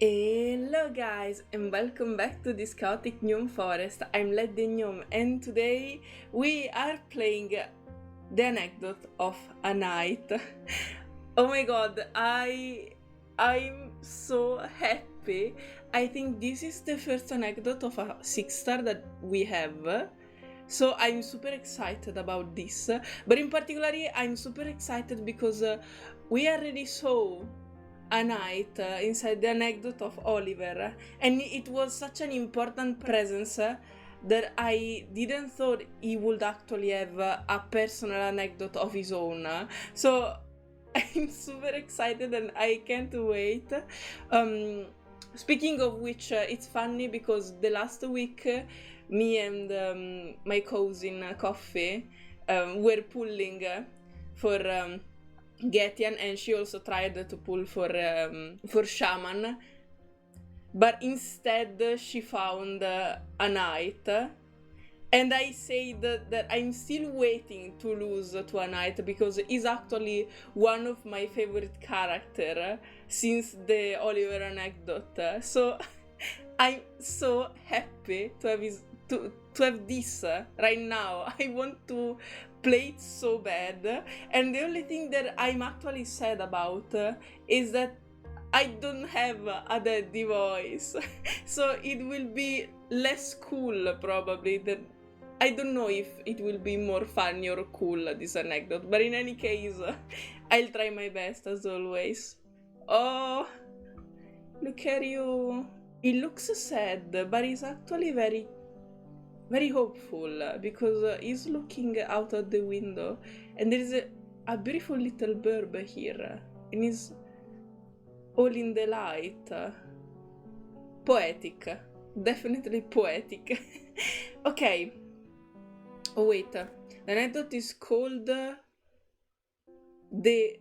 Hello guys and welcome back to this chaotic gnome forest. I'm Led the Gnome and today we are playing the anecdote of a night. Oh my god, I'm so happy. I think this is the first anecdote of a 6-star that we have. So I'm super excited about this. But in particular I'm super excited because we already saw a night inside the anecdote of Oliver, and it was such an important presence that I didn't thought he would actually have a personal anecdote of his own. So I'm super excited and I can't wait. Speaking of which, it's funny because the last week me and my cousin Coffee were pulling for Getian, and she also tried to pull for Shaman, but instead she found a knight. And I said that I'm still waiting to lose to a knight because he's actually one of my favorite characters since the Oliver anecdote. So I'm so happy to have to have this right now. I want to play it so bad, and the only thing that I'm actually sad about is that I don't have a daddy voice. So it will be less cool probably. That I don't know if it will be more funny or cool, this anecdote, but in any case I'll try my best as always. Oh, look at you. He looks sad, but he's actually very hopeful because he's looking out of the window and there is a beautiful little bird here and he's all in the light. Poetic, definitely poetic. Okay. Oh wait, the anecdote is called the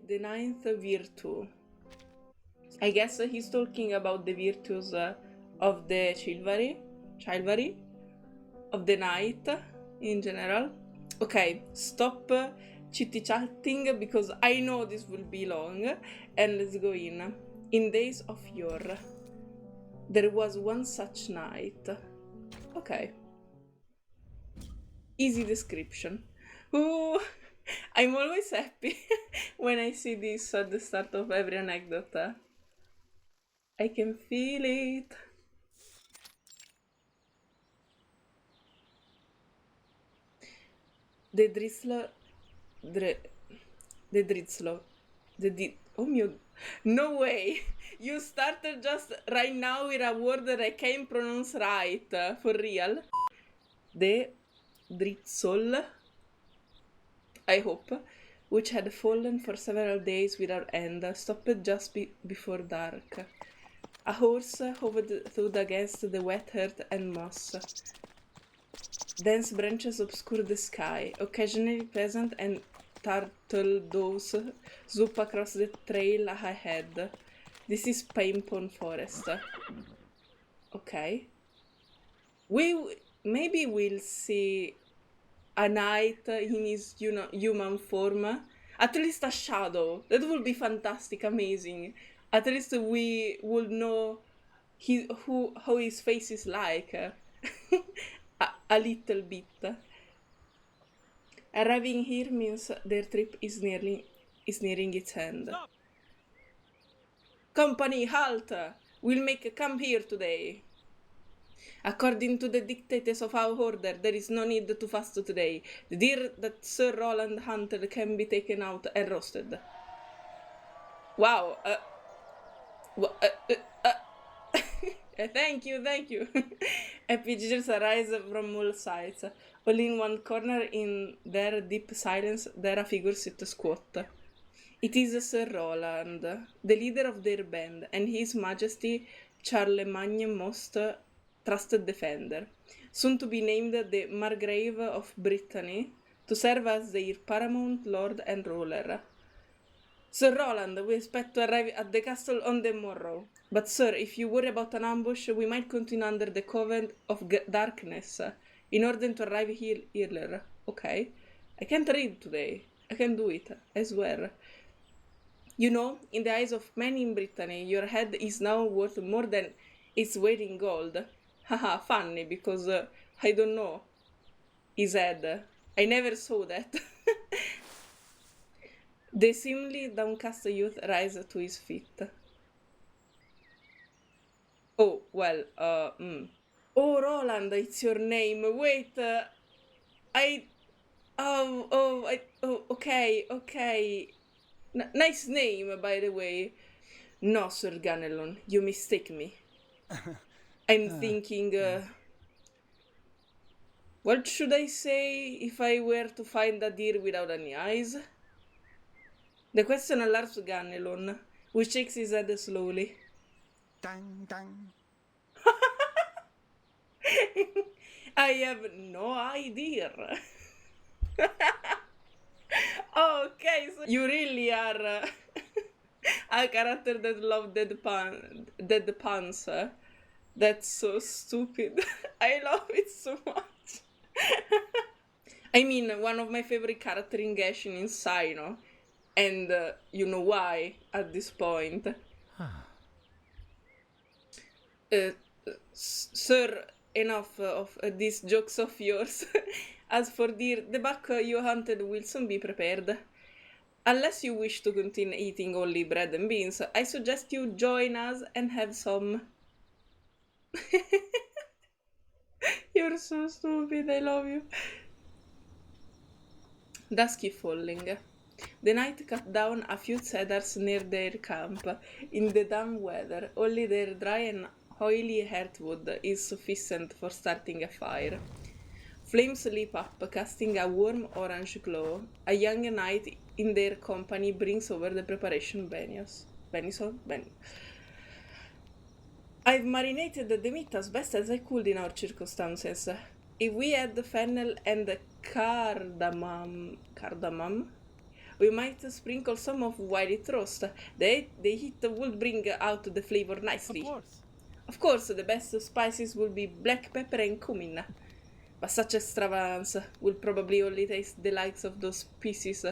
ninth virtue. I guess he's talking about the virtues of the chivalry of the knight in general. Okay, stop chitty chatting because I know this will be long, and let's go in. In days of yore, there was one such night. Okay. Easy description. Ooh, I'm always happy when I see this at the start of every anecdote. I can feel it. The drizzler, oh mio, no way! You started just right now with a word that I can't pronounce right, for real. The drizzle, I hope, which had fallen for several days without end, stopped just before dark. A horse hovered through against the wet earth and moss. Dense branches obscured the sky. Occasionally peasant and turtle doves swoop across the trail ahead. This is Paimpon Forest. Okay. Maybe we'll see a knight in his human form. At least a shadow. That would be fantastic, amazing. At least we would know how his face is like. A little bit. Arriving here means their trip is nearing its end. Stop. Company, halt! We'll make a camp here today. According to the dictates of our order, there is no need to fast today. The deer that Sir Roland hunted can be taken out and roasted. Wow. Thank you. Villagers arise from all sides. All in one corner, in their deep silence, there a figure sits squat. It is Sir Roland, the leader of their band, and His Majesty Charlemagne's most trusted defender, soon to be named the Margrave of Brittany, to serve as their paramount lord and ruler. Sir Roland, we expect to arrive at the castle on the morrow. But sir, if you worry about an ambush, we might continue under the covenant of darkness, in order to arrive here earlier. Okay. I can't read today. I can do it, I swear. You know, in the eyes of many in Brittany, your head is now worth more than its weight in gold. Haha, funny, because I don't know his head. I never saw that. The seemingly downcast youth rise to his feet. Oh, well, Oh, Roland, it's your name. Wait, I. Okay. Nice name, by the way. No, Sir Ganelon, you mistake me. I'm thinking, what should I say if I were to find a deer without any eyes? The question alarms Ganelon, who shakes his head slowly. Dang, dang. I have no idea. Okay, so you really are a character that loves dead puns. That's so stupid. I love it so much. I mean, one of my favorite characters in Genshin is Sino, and you know why at this point. Sir, enough of these jokes of yours. As for the buck you hunted will soon be prepared. Unless you wish to continue eating only bread and beans, I suggest you join us and have some. You're so stupid, I love you. Dusk is falling. The night cut down a few cedars near their camp. In the damp weather, only their dry and oily heartwood is sufficient for starting a fire. Flames leap up, casting a warm orange glow. A young knight in their company brings over the preparation venison. I've marinated the meat as best as I could in our circumstances. If we had the fennel and the cardamom, we might sprinkle some of while it roasts. The heat would bring out the flavor nicely. Of course, the best spices will be black pepper and cumin. But such extravagance will probably only taste the likes of those pieces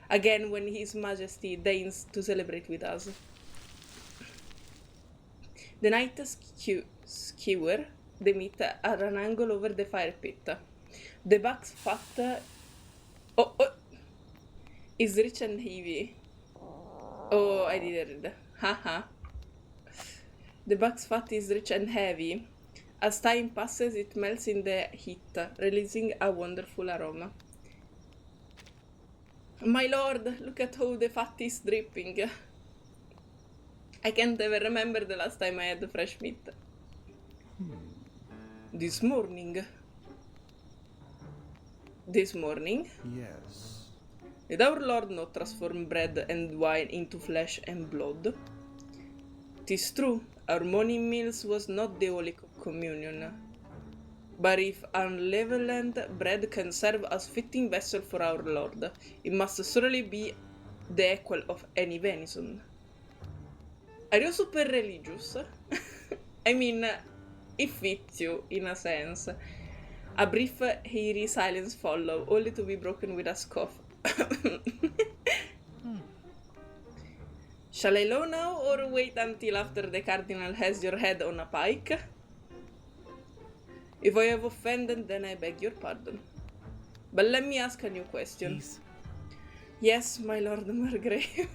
again when His Majesty deigns to celebrate with us. The knight skewer the meat at an angle over the fire pit. The buck's fat is rich and heavy. Oh, I did it. Haha. The buck's fat is rich and heavy. As time passes, it melts in the heat, releasing a wonderful aroma. My lord, look at how the fat is dripping. I can't ever remember the last time I had fresh meat. This morning? Yes. Did our Lord not transform bread and wine into flesh and blood? 'Tis true, our morning meals was not the Holy Communion. But if unleavened bread can serve as fitting vessel for our Lord, it must surely be the equal of any venison. Are you super religious? I mean, it fits you, in a sense. A brief, eerie silence followed, only to be broken with a scoff. Shall I low now, or wait until after the Cardinal has your head on a pike? If I have offended, then I beg your pardon. But let me ask a new question. Please. Yes, my Lord Margrave.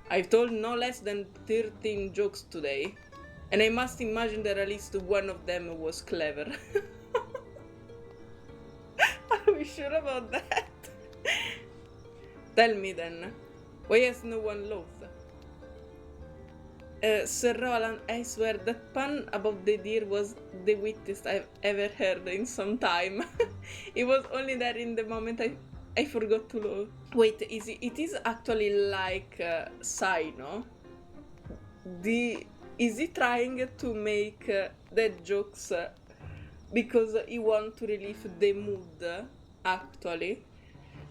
I've told no less than 13 jokes today, and I must imagine that at least one of them was clever. Are we sure about that? Tell me then, why has no one laughed? Sir Roland, I swear that pun about the deer was the wittiest I've ever heard in some time. It was only that in the moment I forgot to laugh. Wait, it is actually like Sino? Is he trying to make dead jokes because he wants to relieve the mood, actually?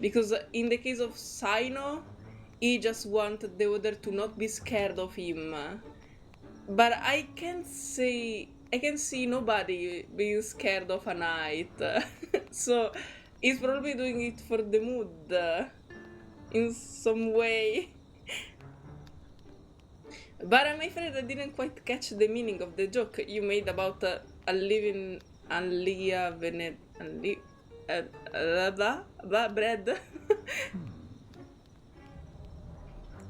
Because in the case of Sino, he just wanted the other to not be scared of him. But I can see nobody being scared of a knight. So he's probably doing it for the mood. in some way. But I'm afraid I didn't quite catch the meaning of the joke you made about a living Alia Venet bread.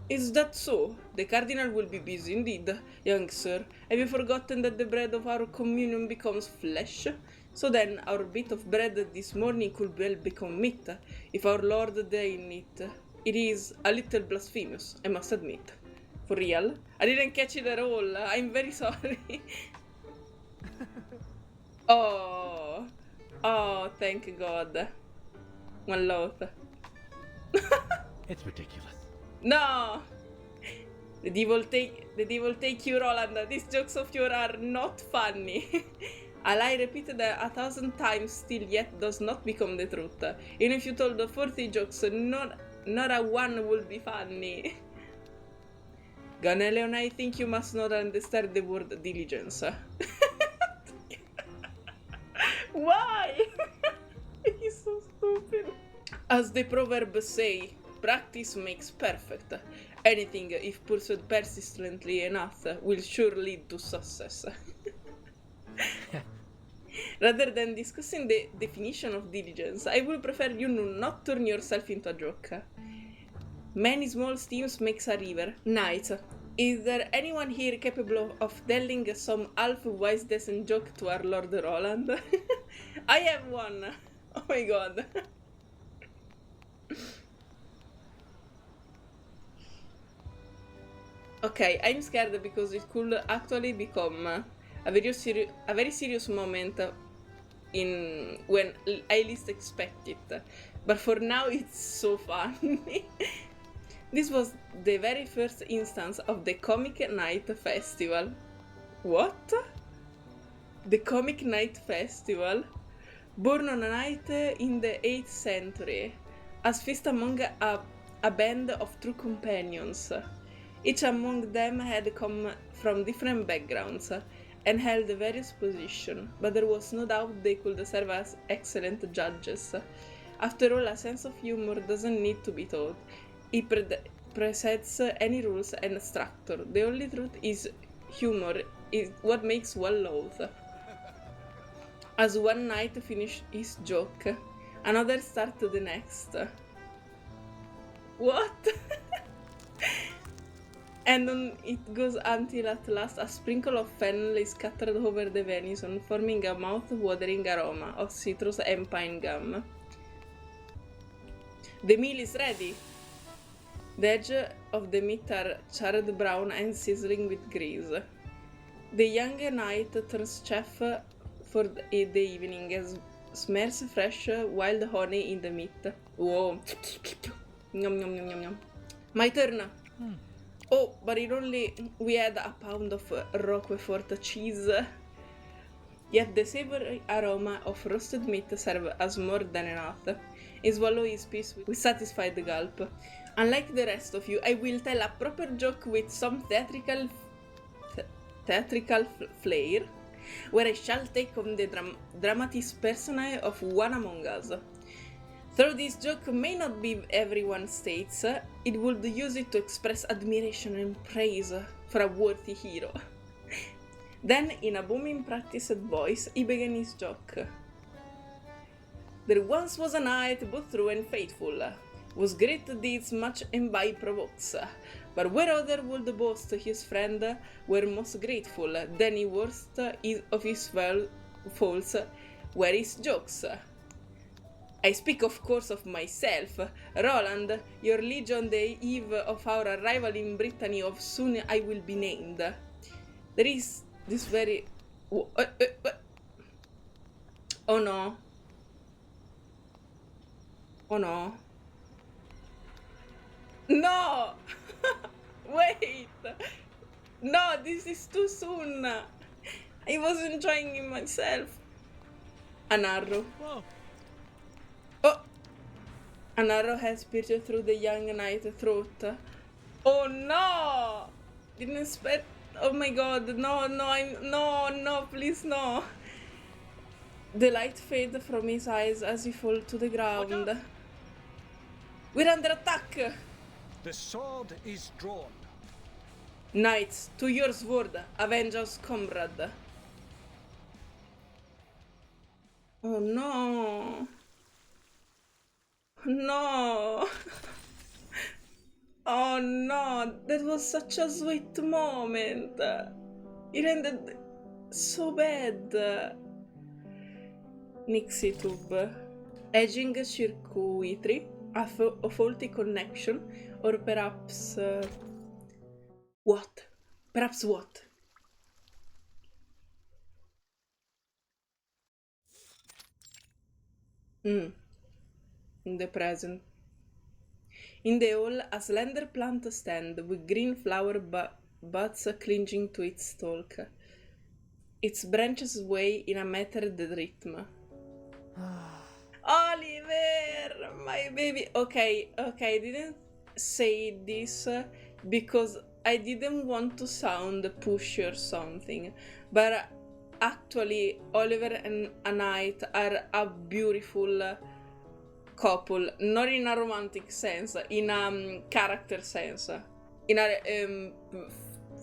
Is that so? The cardinal will be busy indeed, young sir. Have you forgotten that the bread of our communion becomes flesh? So then, our bit of bread this morning could well become meat, if our Lord deign it. It is a little blasphemous, I must admit. For real? I didn't catch it at all. I'm very sorry. Oh. Oh, thank God. One love. It's ridiculous. No! The devil take you, Roland. These jokes of yours are not funny. A lie repeated 1,000 times still yet does not become the truth. Even if you told 40 jokes, not a one will be funny. Ganeleon, I think you must not understand the word diligence. Why? He's so stupid. As the proverb say, practice makes perfect. Anything, if pursued persistently enough, will sure lead to success. Rather than discussing the definition of diligence, I would prefer you not turn yourself into a joke. Many small streams makes a river. Nice. Is there anyone here capable of telling some half-wise decent joke to our Lord Roland? I have one. Oh my God. Okay, I'm scared because it could actually become a very serious moment when I least expect it. But for now, it's so funny. This was the very first instance of the Comic Night Festival. What? The Comic Night Festival? Born on a night in the 8th century, as feast among a band of true companions. Each among them had come from different backgrounds and held various positions, but there was no doubt they could serve as excellent judges. After all, a sense of humor doesn't need to be taught. It precedes any rules and structure. The only truth is humor is what makes one laugh. As one knight finished his joke, another started the next. What? And it goes until at last a sprinkle of fennel is scattered over the venison, forming a mouth-watering aroma of citrus and pine gum. The meal is ready! The edges of the meat are charred brown and sizzling with grease. The young knight turns chef for the evening and smears fresh wild honey in the meat. Whoa! Yum yum yum yum yum. My turn! Oh, but we had a pound of Roquefort cheese. Yet the savory aroma of roasted meat served as more than enough. He swallowed his piece with satisfied gulp. Unlike the rest of you, I will tell a proper joke with some theatrical flair, where I shall take on the dramatis personae of one among us. Though this joke may not be everyone states, it would use it to express admiration and praise for a worthy hero. Then, in a booming practiced voice, he began his joke. There once was a knight both true and faithful, whose great deeds much envy provokes, but where other would boast his friend were most grateful, then he worst of his faults were his jokes. I speak of course of myself. Roland, your liege on the eve of our arrival in Brittany of soon I will be named. There is this very... Oh no. Oh no. No! Wait! No, this is too soon! I was enjoying it myself. An arrow. Whoa. Oh! An arrow has pierced through the young knight's throat. Oh no! Didn't expect. Oh my god, no, no, please, no. The light fades from his eyes as he falls to the ground. We're under attack! The sword is drawn. Knights, to your sword, avenge us, comrade. Oh no! No! Oh no! That was such a sweet moment! It ended so bad! Nixie tube. Edging circuitry, a faulty connection, or perhaps... what? Perhaps what? In the present. In the hall, a slender plant stand with green flower buds clinging to its stalk. Its branches sway in a metered rhythm. Oliver, my baby. Okay, I didn't say this because I didn't want to sound pushy or something, but actually Oliver and a knight are a beautiful couple, not in a romantic sense, in a character sense, in a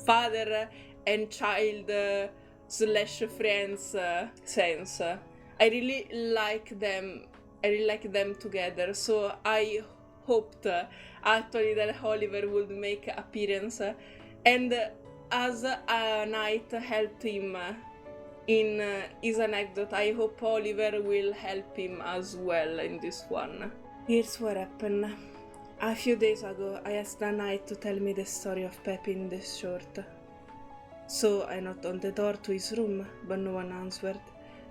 father and child slash friends sense. I really like them. I really like them together. So I hoped actually that Oliver would make appearance, and as a knight helped him in his anecdote, I hope Oliver will help him as well in this one. Here's what happened. A few days ago, I asked a knight to tell me the story of Peppy in this short. So I knocked on the door to his room, but no one answered.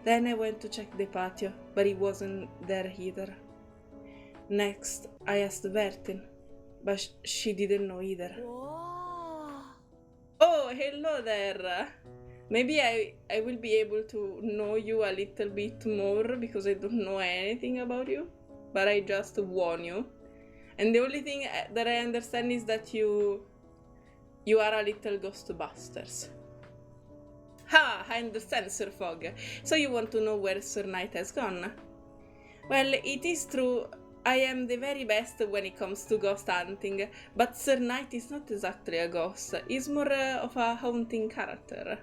Then I went to check the patio, but he wasn't there either. Next, I asked Bertin, but she didn't know either. Whoa. Oh, hello there! Maybe I will be able to know you a little bit more because I don't know anything about you, but I just warn you. And the only thing that I understand is that you are a little ghostbusters. Ha! I understand, Sir Fogg. So you want to know where Sir Knight has gone? Well, it is true, I am the very best when it comes to ghost hunting, but Sir Knight is not exactly a ghost. He's more of a haunting character.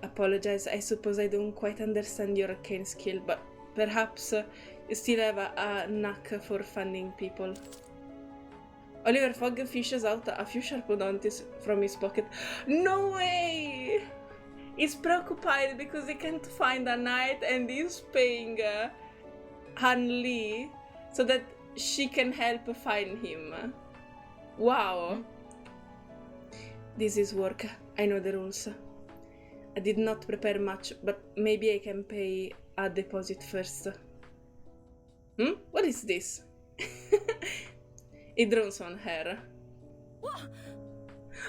Apologize, I suppose I don't quite understand your arcane skill, but perhaps you still have a knack for finding people. Oliver Fogg fishes out a few sharpodontists from his pocket. No way! He's preoccupied because he can't find a knight and he's paying Han Lee so that she can help find him. Wow. This is work. I know the rules. I did not prepare much, but maybe I can pay a deposit first. What is this? It drones on her.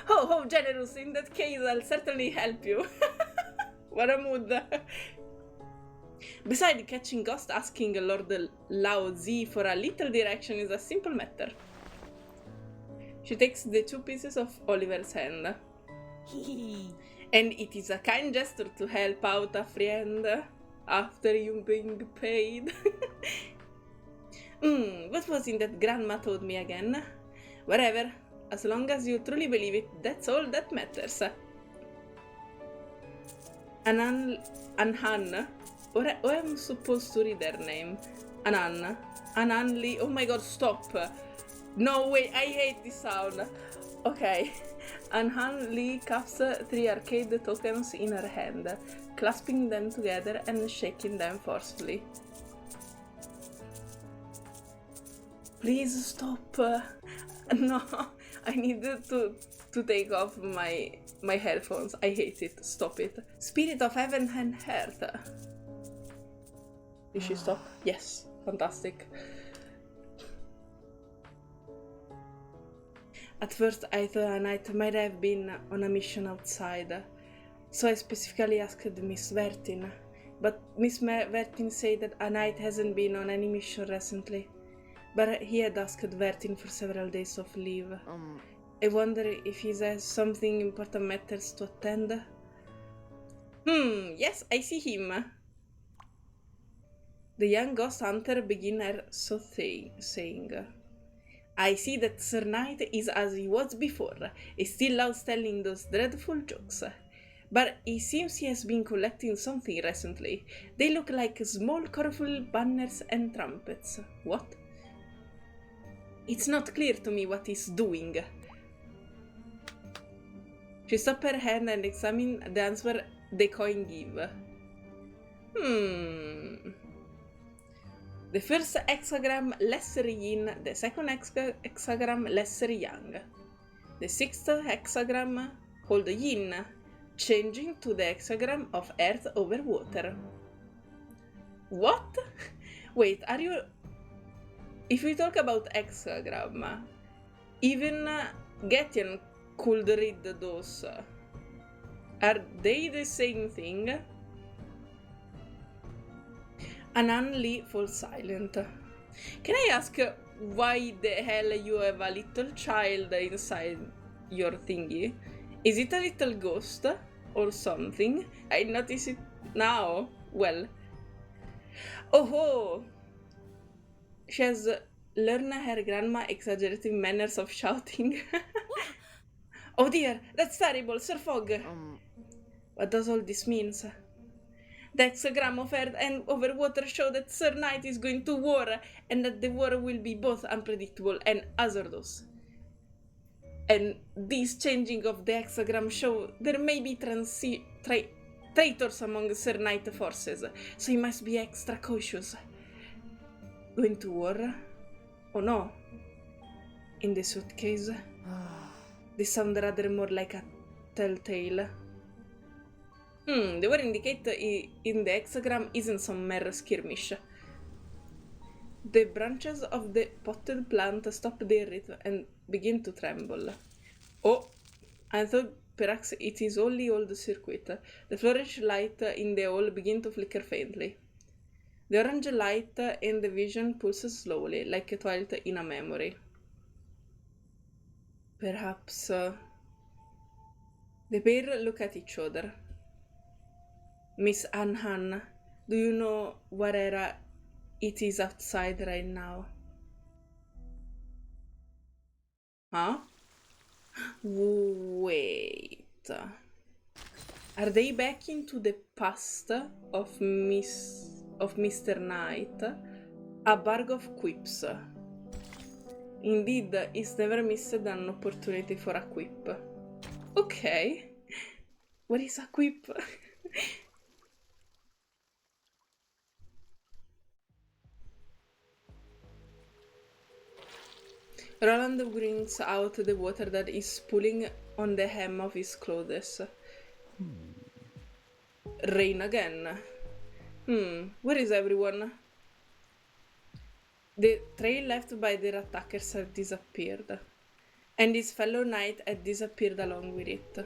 Oh, how generous. In that case, I'll certainly help you. What a mood. Besides, catching ghosts, asking Lord Lao Zi for a little direction is a simple matter. She takes the 2 pieces of Oliver's hand. And it is a kind gesture to help out a friend after you being paid. What was it that Grandma told me again? Whatever, as long as you truly believe it, that's all that matters. Anhan, or I'm supposed to read her name. Anan Lee, oh my god, stop! No, wait, I hate this sound. Okay. Anhan Lee cups 3 arcade tokens in her hand, clasping them together and shaking them forcefully. Please stop. No, I need to take off my headphones. I hate it. Stop it. Spirit of heaven and earth. Did she stop? Yes. Fantastic. At first I thought a knight might have been on a mission outside, so I specifically asked Miss Vertin, but Miss Vertin said that a knight hasn't been on any mission recently, but he had asked Vertin for several days of leave. I wonder if he has something important matters to attend. Yes, I see him. The young ghost hunter began saying, I see that Sir Knight is as he was before, is still loud telling those dreadful jokes. But it seems he has been collecting something recently. They look like small colorful banners and trumpets. What? It's not clear to me what he's doing. She stopped her hand and examined the answer the coin gave. The first hexagram lesser yin, the second hexagram lesser yang. The sixth hexagram called yin, changing to the hexagram of earth over water. What? Wait, are you... If we talk about hexagram, even Getian could read those. Are they the same thing? Anan Lee falls silent. Can I ask why the hell you have a little child inside your thingy? Is it a little ghost or something? I notice it now. Well. Oh! She has learned her grandma exaggerated manners of shouting. Oh dear, that's terrible, Sir Fogg. What does all this mean? The hexagram of earth and over water show that Sir Knight is going to war, and that the war will be both unpredictable and hazardous. And this changing of the hexagram show there may be traitors among Sir Knight forces, so he must be extra cautious. Going to war? Oh no. In the suitcase? This sounds rather more like a telltale. The word indicated in the hexagram isn't some mere skirmish. The branches of the potted plant stop their rhythm and begin to tremble. Oh, I thought perhaps it is only old circuit. The fluorescent light in the hall begin to flicker faintly. The orange light in the vision pulses slowly, like a twilight in a memory. Perhaps... The pair look at each other. Miss Anhan, do you know where it is outside right now? Huh? Wait. Are they back into the past of Mr. Knight? A bag of quips. Indeed, he's never missed an opportunity for a quip. Okay. What is a quip? Roland brings out the water that is pooling on the hem of his clothes. Rain again. Where is everyone? The trail left by their attackers had disappeared, and his fellow knight had disappeared along with it.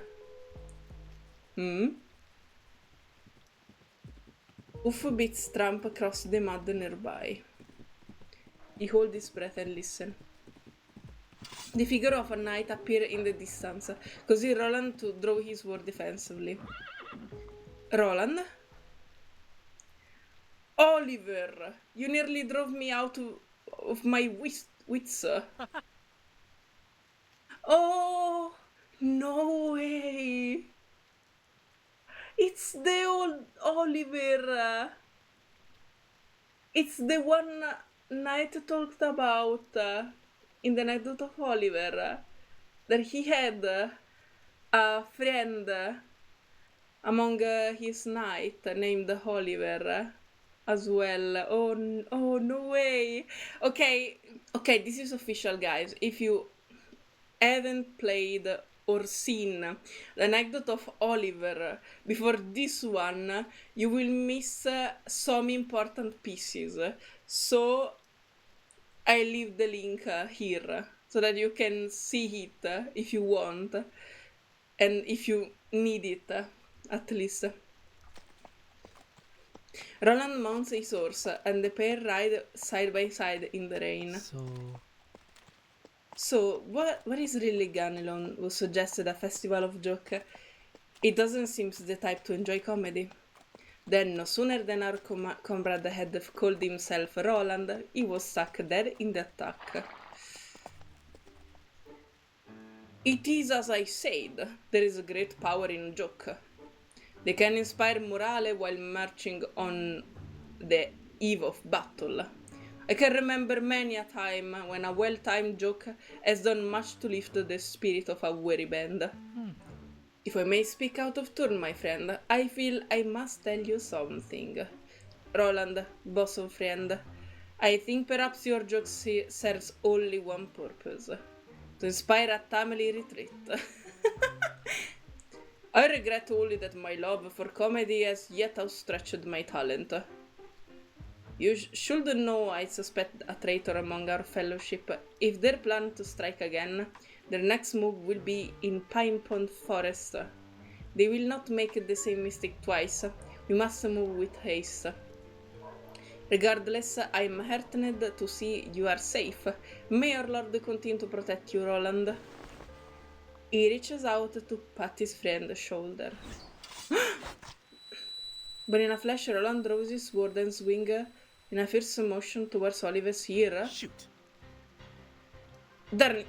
Hoofbeats tramp across the mud nearby. He holds his breath and listens. The figure of a knight appeared in the distance, causing Roland to draw his sword defensively. Roland? Oliver! You nearly drove me out of my wits. Oh, no way! It's the old Oliver! It's the one Knight talked about in the Anecdote of Oliver, that he had a friend among his knight named Oliver as well. Oh, no way. Okay, this is official, guys. If you haven't played or seen the Anecdote of Oliver before this one, you will miss some important pieces. So I leave the link here so that you can see it if you want, and if you need it, at least. Roland mounts his horse, and the pair ride side by side in the rain. So, what is really Ganelon, who suggested a festival of joke? It doesn't seem the type to enjoy comedy. Then, no sooner than our comrade had called himself Roland, he was stuck dead in the attack. It is as I said, there is a great power in a joke. They can inspire morale while marching on the eve of battle. I can remember many a time when a well-timed joke has done much to lift the spirit of a weary band. If I may speak out of turn, my friend, I feel I must tell you something. Roland, bosom friend, I think perhaps your joke serves only one purpose. To inspire a timely retreat. I regret only that my love for comedy has yet outstretched my talent. You should know I suspect a traitor among our fellowship. If they plan to strike again, their next move will be in Pine Pond Forest. They will not make the same mistake twice. We must move with haste. Regardless, I am heartened to see you are safe. May our Lord continue to protect you, Roland. He reaches out to pat his friend's shoulder. But in a flash, Roland draws his sword and swings in a fierce motion towards Oliver's ear. Shoot. Darn it!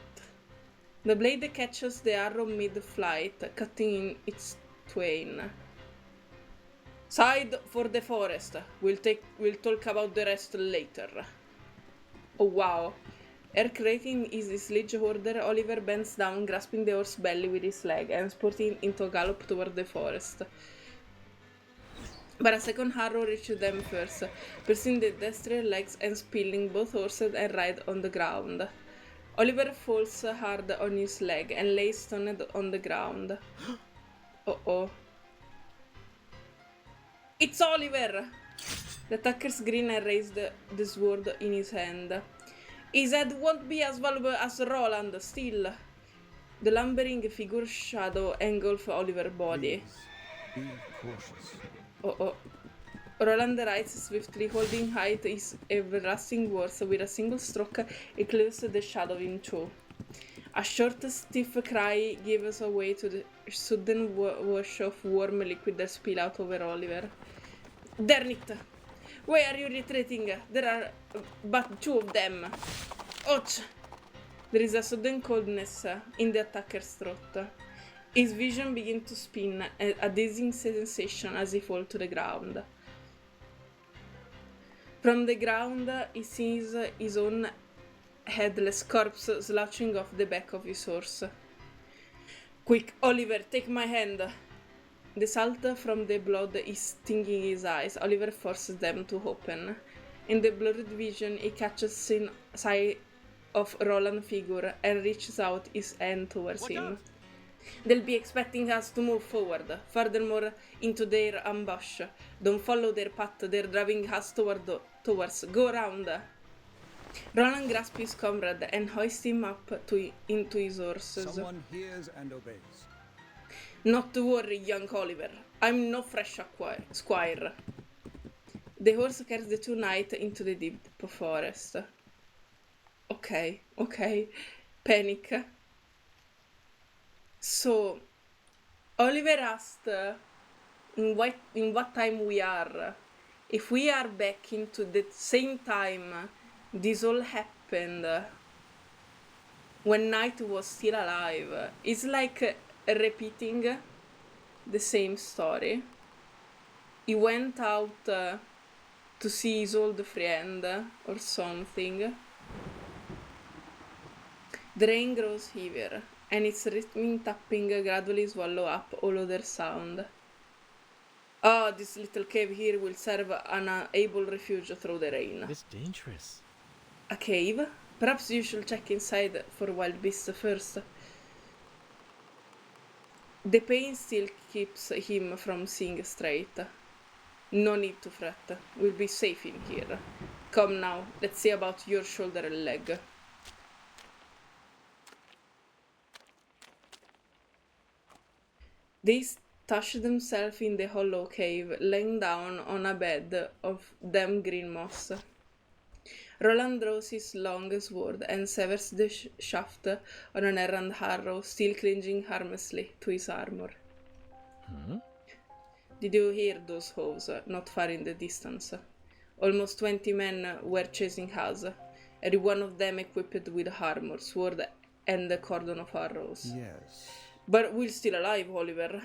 The blade catches the arrow mid-flight, cutting its twain. Side for the forest. We'll talk about the rest later. Oh wow. Air-cracking his sledge order, Oliver bends down, grasping the horse's belly with his leg and spurting into a gallop toward the forest. But a second arrow reaches them first, piercing the dexterous legs and spilling both horses and ride on the ground. Oliver falls hard on his leg and lays stunned on the ground. Uh-oh. It's Oliver! The attacker's grin and raised the sword in his hand. His head won't be as valuable as Roland, still. The lumbering figure shadow engulfs Oliver's body. Be cautious. Uh-oh. Roland rides swiftly, holding high his everlasting words. With a single stroke, he cleaves the shadow in two. A short, stiff cry gives way to the sudden wash of warm liquid that spills out over Oliver. Darn it! Why are you retreating? There are but two of them. Ouch! There is a sudden coldness in the attacker's throat. His vision begins to spin, a dizzying sensation as he falls to the ground. From the ground, he sees his own headless corpse slouching off the back of his horse. Quick, Oliver, take my hand! The salt from the blood is stinging his eyes. Oliver forces them to open. In the blurred vision, he catches sight of Roland's figure and reaches out his hand towards him. They'll be expecting us to move forward, furthermore into their ambush. Don't follow their path, they're driving us towards. Go around. Roland grasps his comrade and hoists him up into his horses. Someone hears and obeys. Not to worry, young Oliver. I'm no fresh squire. The horse carries the two knights into the deep forest. Okay. Panic. So, Oliver asked in what time we are. If we are back into the same time this all happened, when Knight was still alive, it's like repeating the same story. He went out to see his old friend or something. The rain grows heavier, and its rhythmic tapping gradually swallows up all other sound. Ah, this little cave here will serve an able refuge through the rain. It's dangerous. A cave? Perhaps you should check inside for wild beasts first. The pain still keeps him from seeing straight. No need to fret. We'll be safe in here. Come now, let's see about your shoulder and leg. They stash themselves in the hollow cave, laying down on a bed of damp green moss. Roland draws his long sword and severs the shaft on an errant arrow, still clinging harmlessly to his armor. Did you hear those hooves not far in the distance? Almost 20 men were chasing us, every one of them equipped with armor, sword, and a cordon of arrows. Yes. But we're still alive, Oliver.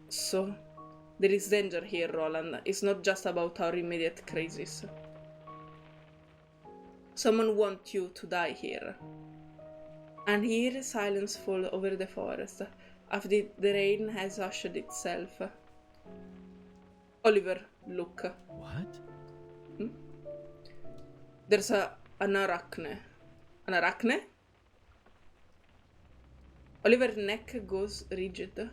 So, there is danger here, Roland. It's not just about our immediate crisis. Someone wants you to die here. And here silence falls over the forest, after the rain has hushed itself. Oliver, look. What? There's an arachne. An arachne? Oliver's neck goes rigid.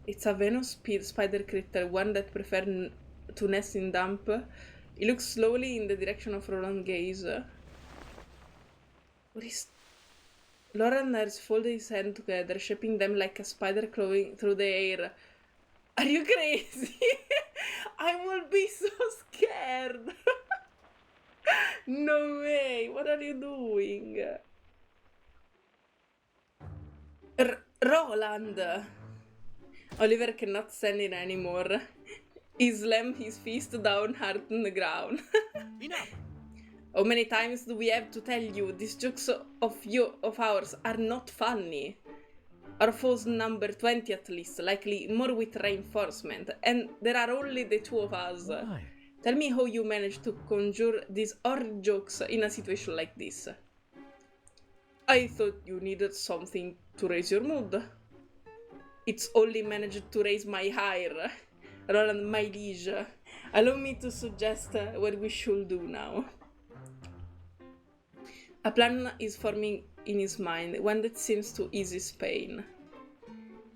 It's a venomous spider critter, one that prefers to nest in damp. He looks slowly in the direction of Roland's gaze. What is... Roland has folded his hands together, shaping them like a spider clawing through the air. Are you crazy? I will be so scared. No way. What are you doing? Roland. Oliver cannot stand it anymore. He slammed his fist down hard on the ground. Enough! How many times do we have to tell you these jokes of ours are not funny? Our foes number 20 at least, likely more with reinforcement, and there are only the two of us. Why? Tell me how you managed to conjure these horrid jokes in a situation like this. I thought you needed something to raise your mood. It's only managed to raise my ire. Roland, my liege, allow me to suggest what we should do now. A plan is forming in his mind, one that seems to ease his pain.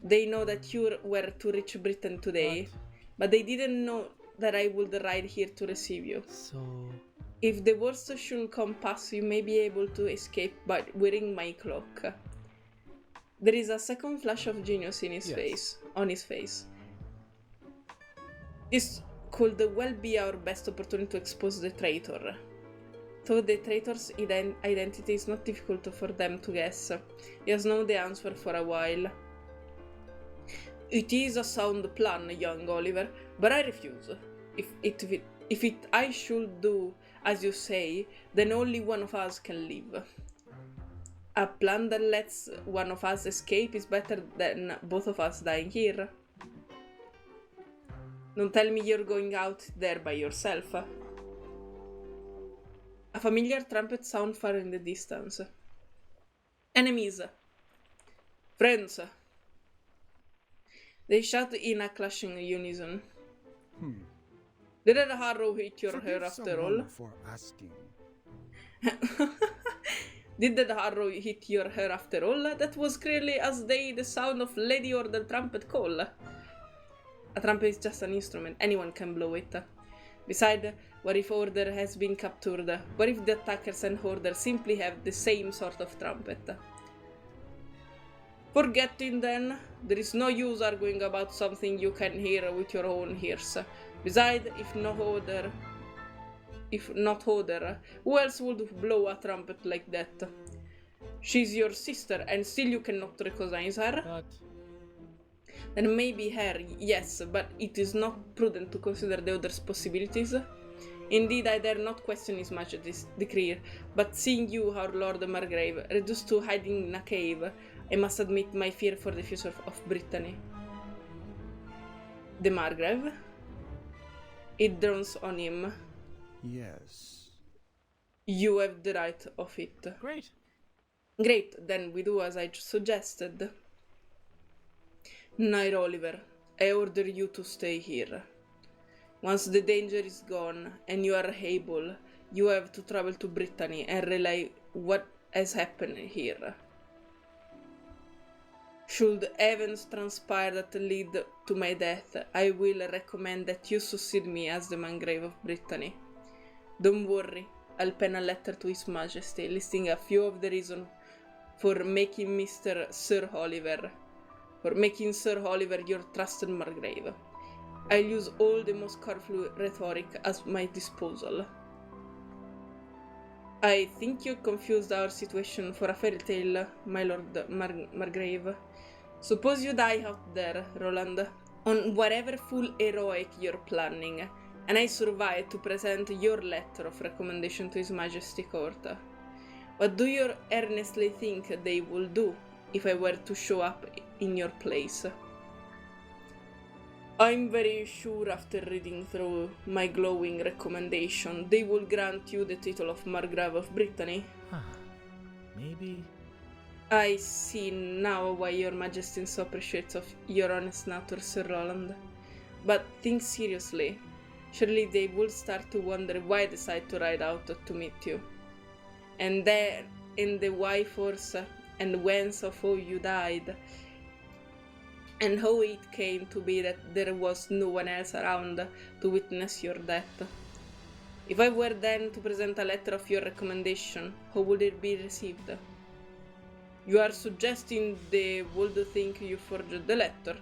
They know that you were to reach Britain today, but they didn't know that I would ride here to receive you. So... If the worst should come past, you may be able to escape by wearing my cloak. There is a second flash of genius in his face. This could well be our best opportunity to expose the traitor. Though the traitor's identity is not difficult for them to guess, he has known the answer for a while. It is a sound plan, young Oliver, but I refuse. If I should do as you say, then only one of us can live. A plan that lets one of us escape is better than both of us dying here. Don't tell me you're going out there by yourself. A familiar trumpet sound far in the distance. Enemies! Friends! They shout in a clashing unison. Did that arrow hit your hair after all? For asking. Did that arrow hit your hair after all? That was clearly as the sound of Lady Order trumpet call. A trumpet is just an instrument, anyone can blow it. Besides, what if Order has been captured? What if the attackers and Order simply have the same sort of trumpet? Forgetting then, there is no use arguing about something you can hear with your own ears. Besides, if not Order, who else would blow a trumpet like that? She's your sister, and still you cannot recognize her? But... Then maybe her, yes, but it is not prudent to consider the other's possibilities. Indeed, I dare not question his majesty's decree, but seeing you, our Lord Margrave, reduced to hiding in a cave, I must admit my fear for the future of Brittany. The Margrave? It dawns on him. Yes. You have the right of it. Great. Great, then we do as I suggested. Nair Oliver, I order you to stay here. Once the danger is gone and you are able, you have to travel to Brittany and relay what has happened here. Should events transpire that lead to my death, I will recommend that you succeed me as the Margrave of Brittany. Don't worry, I'll pen a letter to His Majesty listing a few of the reasons for making Sir Oliver your trusted Margrave. I'll use all the most colorful rhetoric at my disposal. I think you confused our situation for a fairy tale, my lord Margrave. Suppose you die out there, Roland, on whatever full heroic you're planning, and I survive to present your letter of recommendation to His Majesty Court. What do you earnestly think they will do if I were to show up in your place? I'm very sure after reading through my glowing recommendation, they will grant you the title of Margrave of Brittany. Maybe. I see now why your Majesty so appreciates of your honest nature, Sir Roland. But think seriously. Surely they will start to wonder why I decide to ride out to meet you. And then, in the why force and whence of how you died, and how it came to be that there was no one else around to witness your death. If I were then to present a letter of your recommendation, how would it be received? You are suggesting they would think you forged the letter,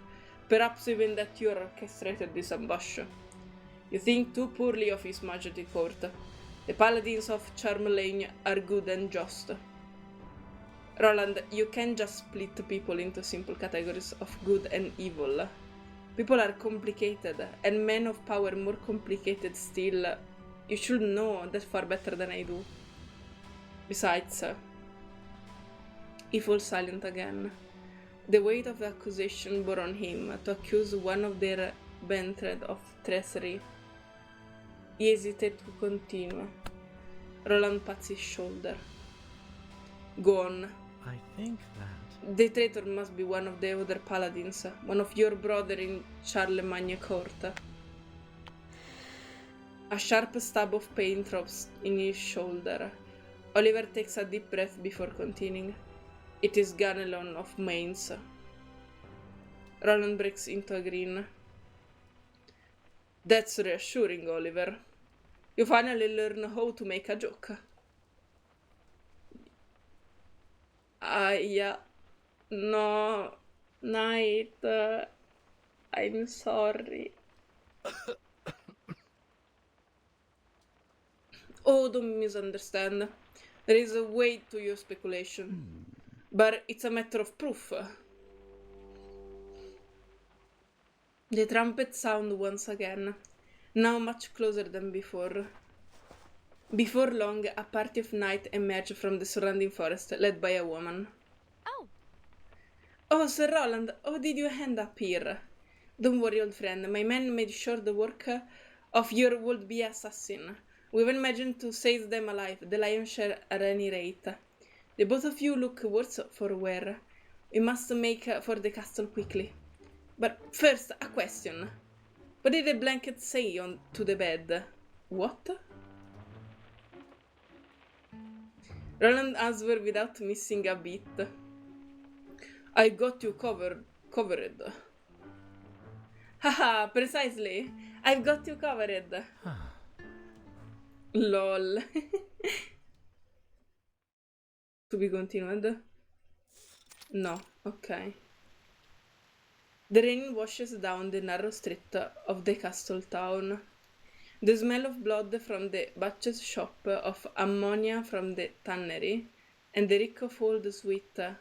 perhaps even that you orchestrated this ambush. You think too poorly of His Majesty Court. The paladins of Charmelaine are good and just. Roland, you can't just split people into simple categories of good and evil. People are complicated, and men of power more complicated still. You should know that far better than I do. Besides, he falls silent again. The weight of the accusation bore on him to accuse one of their brethren of treachery. He hesitated to continue. Roland pats his shoulder. Go on. I think that. The traitor must be one of the other paladins, one of your brother in Charlemagne court. A sharp stab of pain throbs in his shoulder. Oliver takes a deep breath before continuing. It is Ganelon of Mainz. Roland breaks into a grin. That's reassuring, Oliver. You finally learn how to make a joke. Yeah. No. Knight. I'm sorry. Oh, don't misunderstand. There is a weight to your speculation. But it's a matter of proof. The trumpets sound once again, now much closer than before. Before long, a party of knights emerged from the surrounding forest, led by a woman. Oh, Sir Roland, how did you end up here? Don't worry, old friend, my men made sure the work of your would-be assassin. We've imagined to save them alive, the lion's share at any rate. The both of you look worse for wear. We must make for the castle quickly. But first, a question. What did the blanket say on to the bed? What? Roland answered without missing a beat. I got you covered. Haha, precisely. I've got you covered. Lol. To be continued? No, okay. The rain washes down the narrow street of the castle town. The smell of blood from the butcher's shop, of ammonia from the tannery, and the reek of old sweat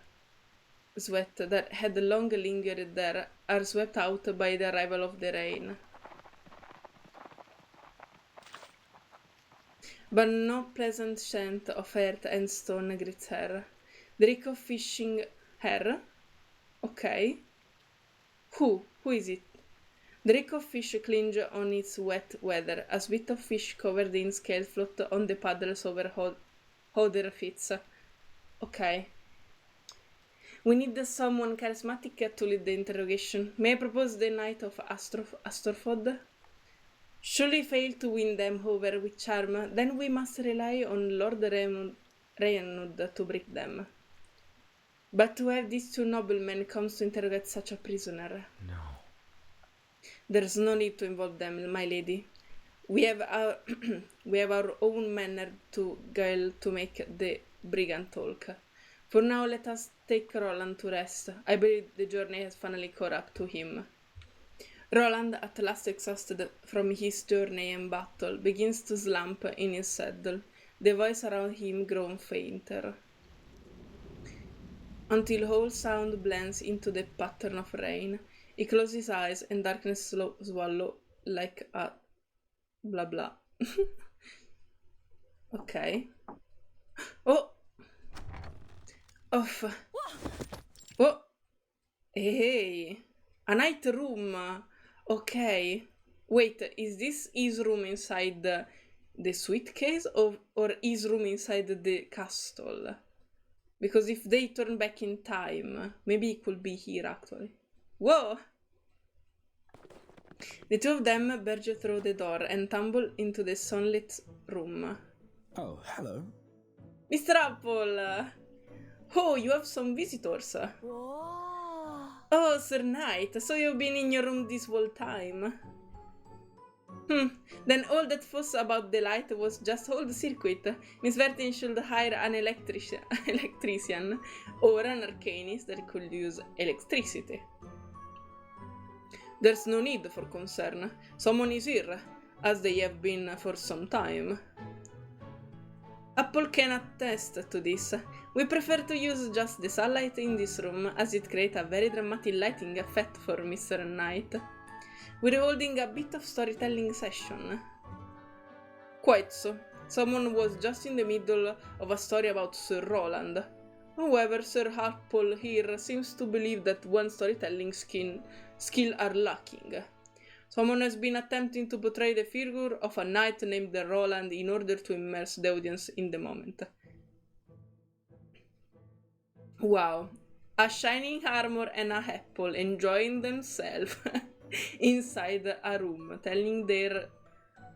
that had long lingered there are swept out by the arrival of the rain. But no pleasant scent of earth and stone greets her. The reek of fishing her? Okay. Who is it? The reek of fish clings on its wet weather, as bit of fish covered in scales float on the paddles over other fits. Okay. We need someone charismatic to lead the interrogation. May I propose the Knight of Astorfod? Should we fail to win them over with charm, then we must rely on Lord Reynud to break them. But to have these two noblemen comes to interrogate such a prisoner. No. There's no need to involve them, my lady. We have our own manner to guile to make the brigand talk. For now, let us take Roland to rest. I believe the journey has finally caught up to him. Roland, at last exhausted from his journey and battle, begins to slump in his saddle, the voice around him grown fainter, until whole sound blends into the pattern of rain, He closed his eyes and darkness swallowed like a blah blah. Ok. Oh! Off. Oh! Hey! A night room! Ok. Wait, is this his room inside the suitcase or his room inside the castle? Because if they turn back in time, maybe it could be here actually. Whoa! The two of them burst through the door and tumble into the sunlit room. Oh, hello. Mr. Apple! Oh, you have some visitors. Whoa. Oh, Sir Knight, so you've been in your room this whole time. Then all that fuss about the light was just old circuit. Miss Vertin should hire an electrician or an arcanist that could use electricity. There's no need for concern. Someone is here, as they have been for some time. Apple can attest to this. We prefer to use just the sunlight in this room, as it creates a very dramatic lighting effect for Mr. Knight. We're holding a bit of storytelling session. Quite so. Someone was just in the middle of a story about Sir Roland. However, Sir Apple here seems to believe that one storytelling skill are lacking. Someone has been attempting to portray the figure of a knight named Roland in order to immerse the audience in the moment. Wow. A shining armor and a apple enjoying themselves inside a room, telling their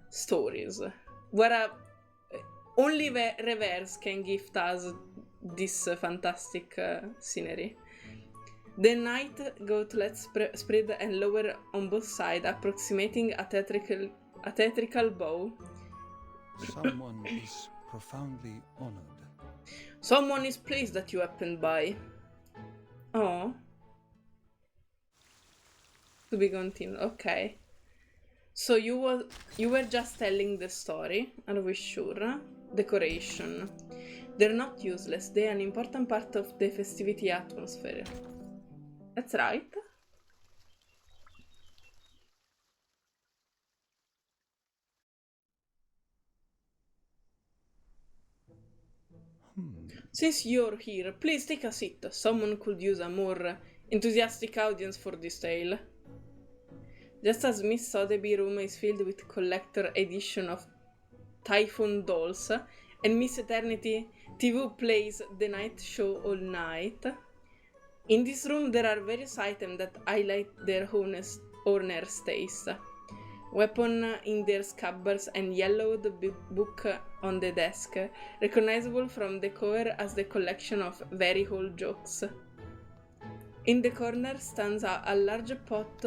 stories. Where only Reverse can gift us this fantastic scenery. The night gauntlets spread and lower on both sides, approximating a theatrical bow. Someone is profoundly honored. Someone is pleased that you happened by. Oh. To be continued, okay. So you were just telling the story, are we sure? Decoration. They're not useless, they're an important part of the festivity atmosphere. That's right. Since you're here, please take a seat. Someone could use a more enthusiastic audience for this tale. Just as Miss Sotheby's room is filled with collector edition of Typhoon dolls, and Miss Eternity TV plays the night show all night, in this room there are various items that highlight their owner's taste. Weapon in their scabbards and yellowed book on the desk, recognizable from the cover as the collection of very old jokes. In the corner stands a large pot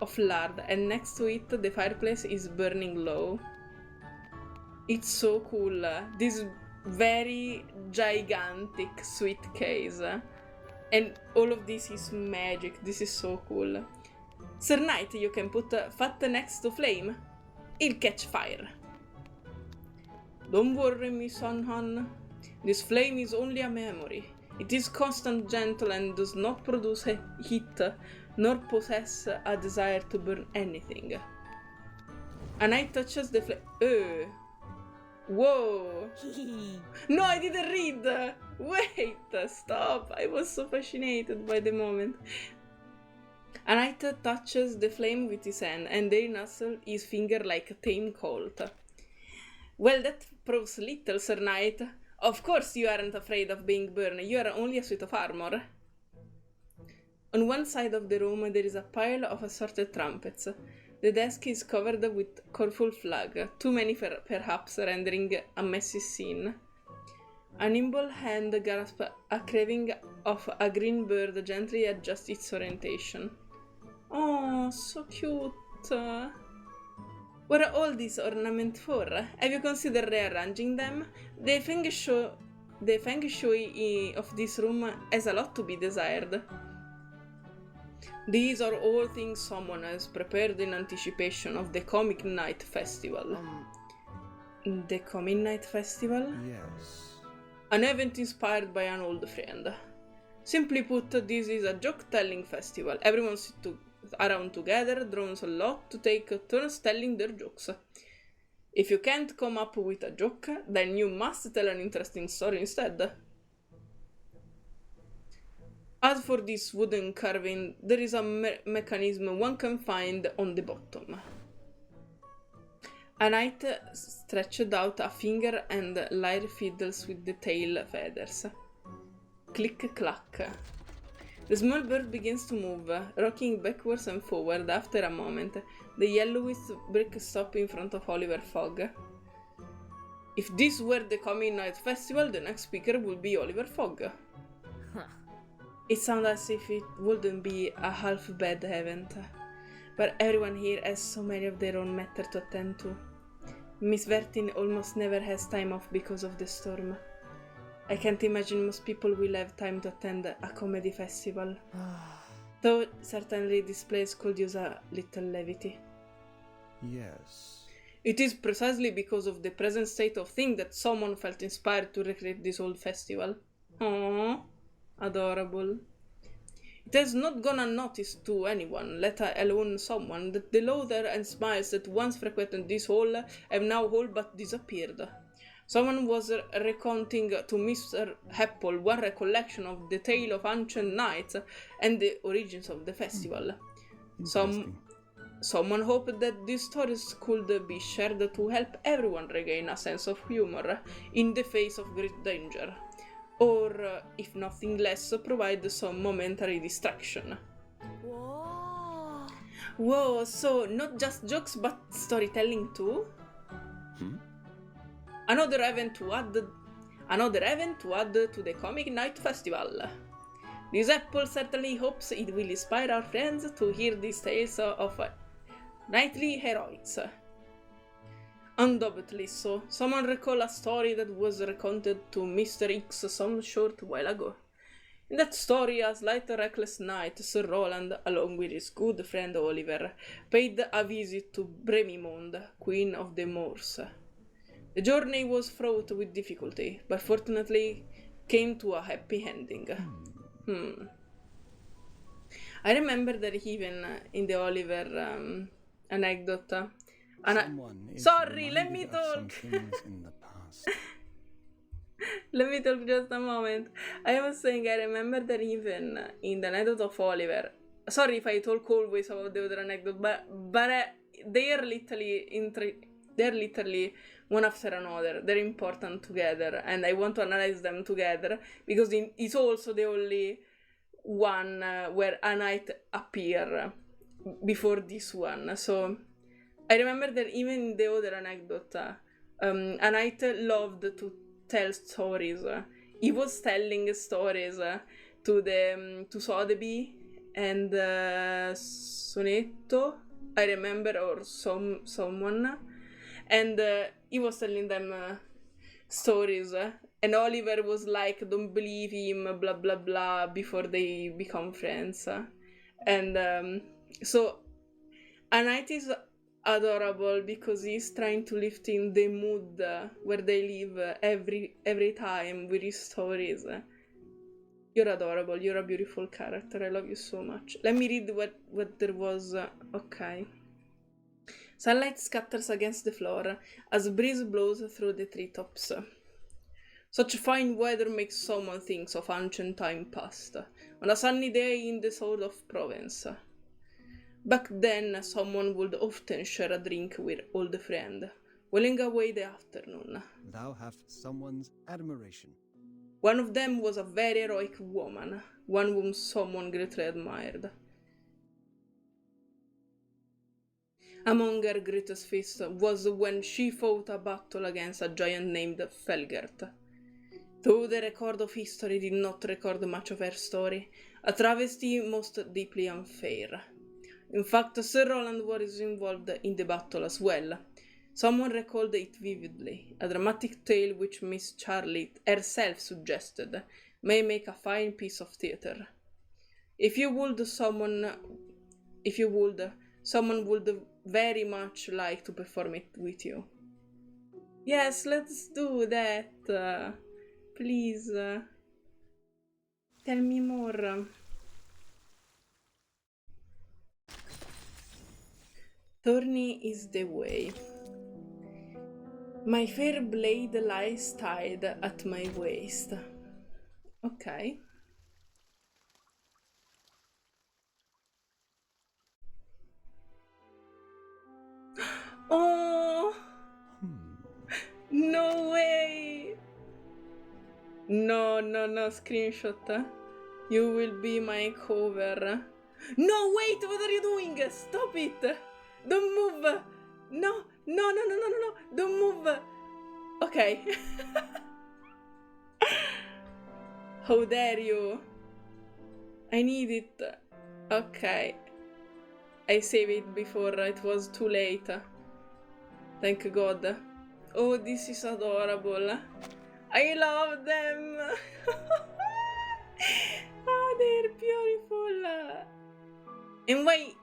of lard, and next to it the fireplace is burning low. It's so cool, this very gigantic suitcase. And all of this is magic, this is so cool. Sir Knight, you can put fat next to flame. It'll catch fire. Don't worry, Miss Hanhan. This flame is only a memory. It is constant, gentle, and does not produce heat, nor possess a desire to burn anything. A knight touches the flame. Whoa! No, I didn't read! Wait, stop! I was so fascinated by the moment. A knight touches the flame with his hand, and they nuzzle his finger like a tame colt. Well, that proves little, Sir Knight. Of course you aren't afraid of being burned, you are only a suit of armor. On one side of the room there is a pile of assorted trumpets. The desk is covered with colorful flags, too many perhaps, rendering a messy scene. A nimble hand grasps a craving of a green bird, gently adjusts its orientation. Oh, so cute! What are all these ornaments for? Have you considered rearranging them? The feng shui of this room has a lot to be desired. These are all things someone has prepared in anticipation of the Comic Night Festival. The Comic Night Festival? Yes. An event inspired by an old friend. Simply put, this is a joke-telling festival. Everyone sits around together, draws a lot to take turns telling their jokes. If you can't come up with a joke, then you must tell an interesting story instead. As for this wooden carving, there is a mechanism one can find on the bottom. A knight stretched out a finger and lyre fiddles with the tail feathers. Click-clack. The small bird begins to move, rocking backwards and forward. After a moment, the yellowish brick stops in front of Oliver Fogg. If this were the coming night festival, the next speaker would be Oliver Fogg. It sounds as if it wouldn't be a half-bad event, but everyone here has so many of their own matter to attend to. Miss Vertin almost never has time off because of the storm. I can't imagine most people will have time to attend a comedy festival. Though certainly this place could use a little levity. Yes. It is precisely because of the present state of things that someone felt inspired to recreate this old festival. Aww, adorable. It has not gone unnoticed to anyone, let alone someone, that the laughter and smiles that once frequented this hall have now all but disappeared. Someone was recounting to Mr. Apple one recollection of the tale of ancient knights and the origins of the festival. Someone hoped that these stories could be shared to help everyone regain a sense of humor in the face of great danger, or, if nothing less, provide some momentary distraction. Whoa! Whoa, so not just jokes but storytelling too? Another event to add to the Comic Night Festival. This Apple certainly hopes it will inspire our friends to hear these tales of knightly heroics. Undoubtedly so. Someone recall a story that was recounted to Mr. X some short while ago. In that story, a slight reckless knight, Sir Roland, along with his good friend Oliver, paid a visit to Bremimonde, Queen of the Moors. The journey was fraught with difficulty, but fortunately came to a happy ending. I remember that even in the Oliver anecdote. Sorry, let me talk. Let me talk just a moment. I was saying I remember that even in the anecdote of Oliver. Sorry if I talk always about the other anecdote, but they are literally one after another. They're important together, and I want to analyze them together because it's also the only one where a knight appear before this one. So I remember that even in the other anecdote, a knight loved to tell stories. He was telling stories to Sotheby and Sonetto, I remember, or someone, and he was telling them stories, and Oliver was like, don't believe him, blah blah blah, before they become friends. And so a knight is adorable because he's trying to lift in the mood where they live every time with his stories. You're adorable, you're a beautiful character, I love you so much. Let me read what there was. Okay. Sunlight scatters against the floor as a breeze blows through the treetops. Such fine weather makes someone think of ancient time past, on a sunny day in the south of Provence. Back then, someone would often share a drink with old friend, whiling away the afternoon. Thou hast someone's admiration. One of them was a very heroic woman, one whom someone greatly admired. Among her greatest feats was when she fought a battle against a giant named Felgert. Though the record of history did not record much of her story, a travesty most deeply unfair. In fact, Sir Roland was involved in the battle as well. Someone recalled it vividly, a dramatic tale which Miss Charlotte herself suggested may make a fine piece of theatre. If you would, someone would very much like to perform it with you. Yes, let's do that. Please. Tell me more. Tourney is the way. My fair blade lies tied at my waist. Ok. Oh! No way! No, screenshot. You will be my cover. No, wait, what are you doing? Stop it! Don't move! No, don't move! Okay. How dare you? I need it. Okay. I saved it before it was too late. Thank God. Oh, this is adorable. I love them. Oh, they're beautiful. And why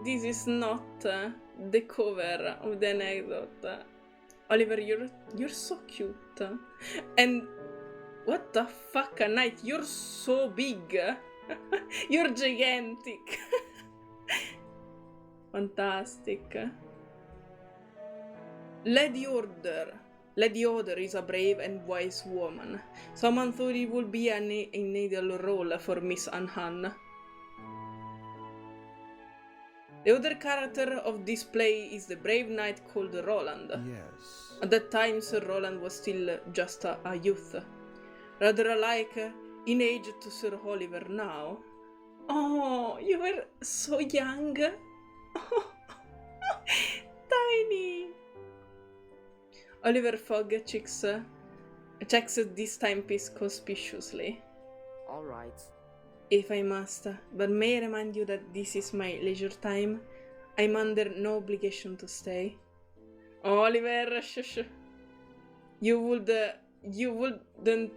this is not the cover of the anecdote? Oliver, you're so cute. And what the fuck, a knight? You're so big. You're gigantic. Fantastic. Lady Order is a brave and wise woman. Someone thought it would be a needle role for Miss Anhan. The other character of this play is the brave knight called Roland. Yes. At that time, Sir Roland was still just a youth, rather alike in age to Sir Oliver now. Oh, you were so young. Oh, tiny. Oliver Fogg checks this timepiece conspicuously. All right. If I must, but may I remind you that this is my leisure time. I'm under no obligation to stay. Oliver, shush. You wouldn't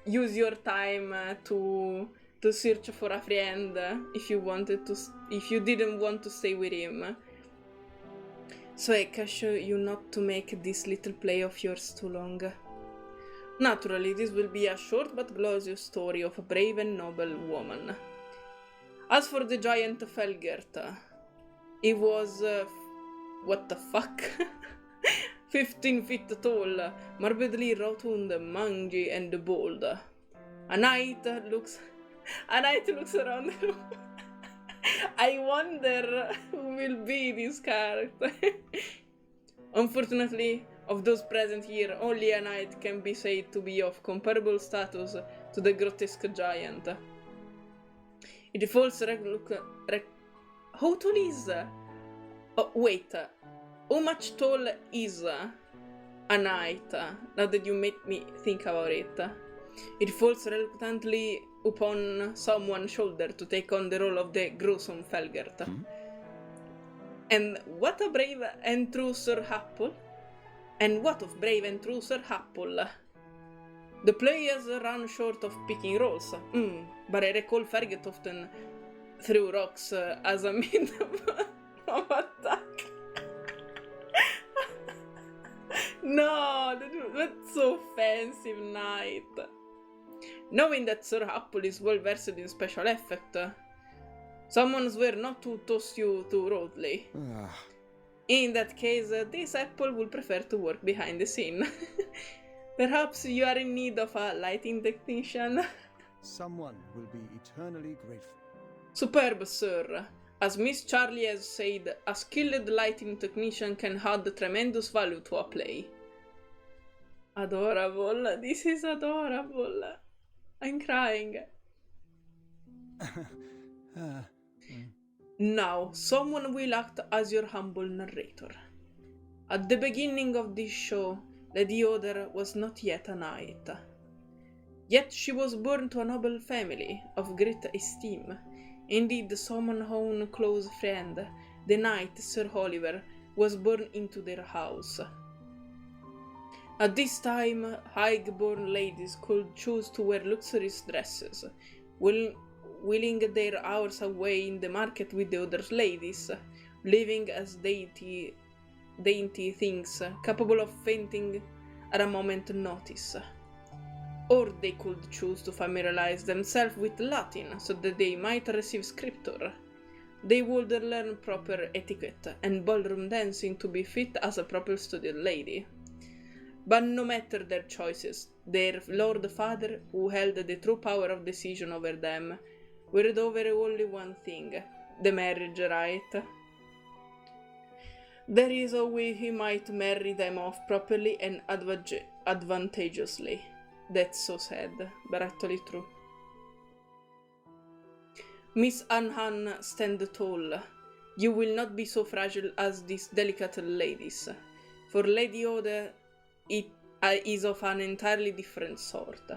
use your time to search for a friend if you didn't want to stay with him. So I caution you not to make this little play of yours too long. Naturally, this will be a short but glorious story of a brave and noble woman. As for the giant Felgert, he was... what the fuck? 15 feet tall, morbidly rotund, mangy, and bold. A knight looks around the room. I wonder who will be this character. Unfortunately, of those present here, only a knight can be said to be of comparable status to the grotesque giant. It falls how tall is? Oh, wait. How much tall is a knight? Now that you make me think about it. It falls reluctantly upon someone's shoulder to take on the role of the gruesome Felgert. And what a brave and true Sir Apple. And what of brave and true Sir Apple? The players run short of picking roles, but I recall Felgert often threw rocks as a means of attack. No, that's so offensive, knight. Knowing that Sir Apple is well versed in special effect, someone swear not to toss you too rudely. In that case, this Apple will prefer to work behind the scene. Perhaps you are in need of a lighting technician. Someone will be eternally grateful. Superb, sir. As Miss Charlie has said, a skilled lighting technician can add tremendous value to a play. Adorable. This is adorable. I'm crying. Now, someone will act as your humble narrator. At the beginning of this show, Lady Oder was not yet a knight. Yet she was born to a noble family of great esteem. Indeed, someone's own close friend, the knight Sir Oliver, was born into their house. At this time, high-born ladies could choose to wear luxurious dresses, whiling their hours away in the market with the other ladies, living as dainty things, capable of fainting at a moment's notice. Or they could choose to familiarize themselves with Latin so that they might receive scripture. They would learn proper etiquette and ballroom dancing to be fit as a proper studied lady. But no matter their choices, their Lord Father, who held the true power of decision over them, worried over only one thing, the marriage rite. There is a way he might marry them off properly and advantageously. That's so sad, but actually true. Miss Anhan, stand tall. You will not be so fragile as these delicate ladies, for Lady Ode is of an entirely different sort.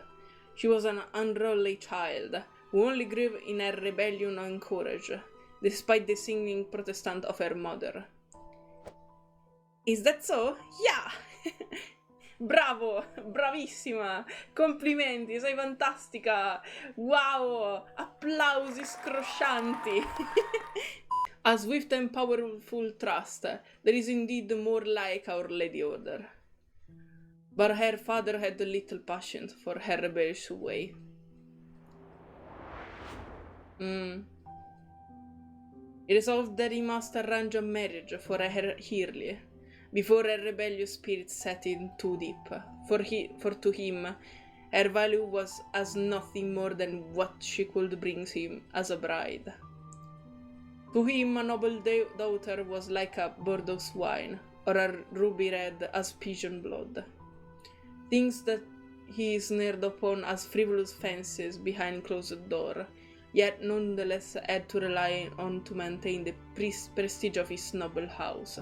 She was an unruly child, who only grew in her rebellion and courage, despite the singing Protestant of her mother. Is that so? Yeah! Bravo! Bravissima! Complimenti, sei fantastica! Wow! Applausi scroscianti! A swift and powerful trust, there is indeed more like Our Lady Order. But her father had little patience for her rebellious way. He resolved that he must arrange a marriage for her early, before her rebellious spirit set in too deep, for to him, her value was as nothing more than what she could bring him as a bride. To him, a noble daughter was like a Bordeaux wine, or a ruby red as pigeon blood. Things that he snared upon as frivolous fancies behind closed door, yet nonetheless had to rely on to maintain the prestige of his noble house.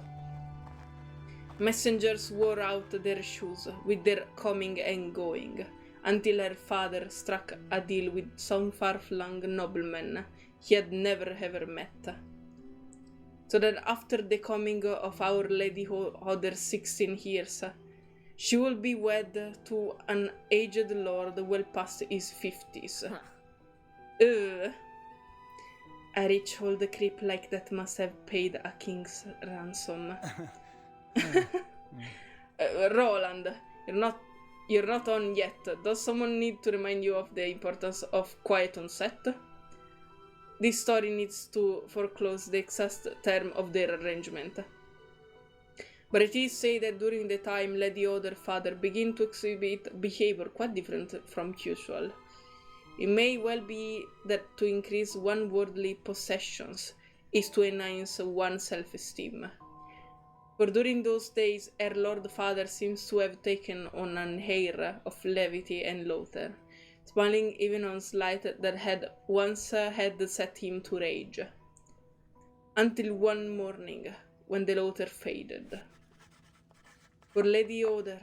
Messengers wore out their shoes with their coming and going, until her father struck a deal with some far-flung nobleman he had never ever met. So that after the coming of Our Lady Other 16 years, she will be wed to an aged lord well past his 50s. A rich old creep like that must have paid a king's ransom. Roland, you're not on yet. Does someone need to remind you of the importance of quiet on set? This story needs to foreclose the exact term of their arrangement. But it is said that during the time Lady Other father began to exhibit behavior quite different from usual. It may well be that to increase one's worldly possessions is to enhance one's self-esteem. For during those days, her Lord Father seems to have taken on an air of levity and laughter, smiling even on slight that had once had set him to rage. Until one morning, when the laughter faded. For Lady Other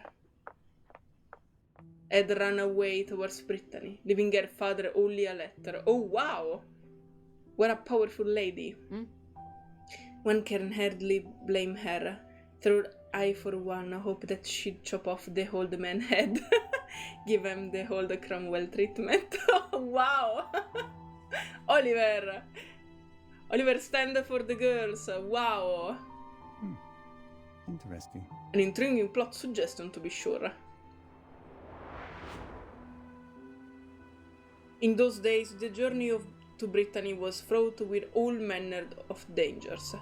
had run away towards Brittany, leaving her father only a letter. Oh wow! What a powerful lady! One can hardly blame her, though I for one hope that she'd chop off the old man's head, give him the old Cromwell treatment. Oh, wow! Oliver, stand for the girls. Wow! Interesting. An intriguing plot suggestion, to be sure. In those days, the journey to Brittany was fraught with all manner of dangers.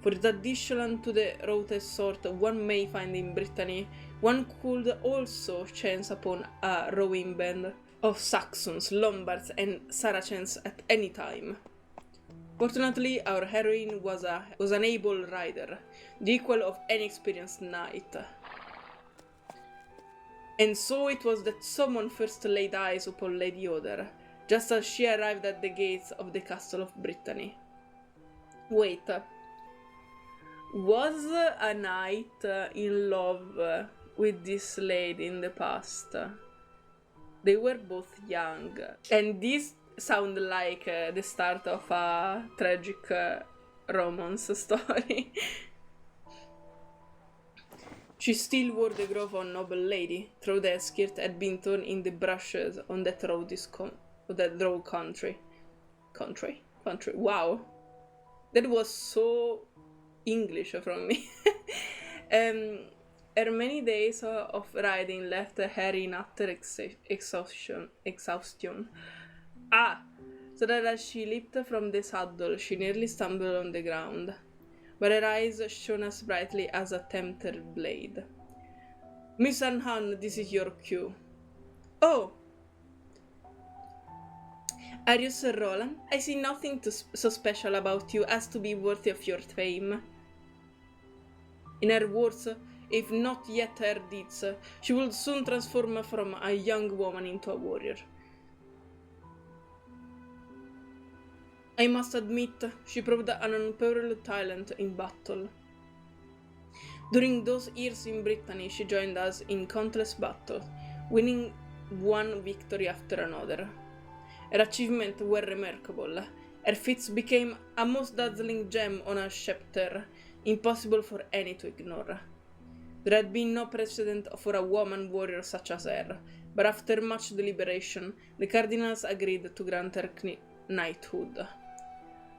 For the addition to the roughest sort one may find in Brittany, one could also chance upon a rowing band of Saxons, Lombards, and Saracens at any time. Fortunately, our heroine was an able rider, the equal of any experienced knight. And so it was that someone first laid eyes upon Lady Other, just as she arrived at the gates of the castle of Brittany. Wait, was a knight in love with this lady in the past? They were both young, and this sounds like the start of a tragic romance story. She still wore the glove of a noble lady, though the skirt had been torn in the brushes on that raw country. Wow, that was so English from me. her many days of riding left her in utter exhaustion. So that as she leaped from the saddle, she nearly stumbled on the ground, but her eyes shone as brightly as a tempter blade. Miss Anhan, this is your cue. Oh! Are you Sir Roland? I see nothing so special about you as to be worthy of your fame. In her words, if not yet her deeds, she will soon transform from a young woman into a warrior. I must admit, she proved an unparalleled talent in battle. During those years in Brittany, she joined us in countless battles, winning one victory after another. Her achievements were remarkable. Her feats became a most dazzling gem on a scepter, impossible for any to ignore. There had been no precedent for a woman warrior such as her, but after much deliberation, the cardinals agreed to grant her knighthood.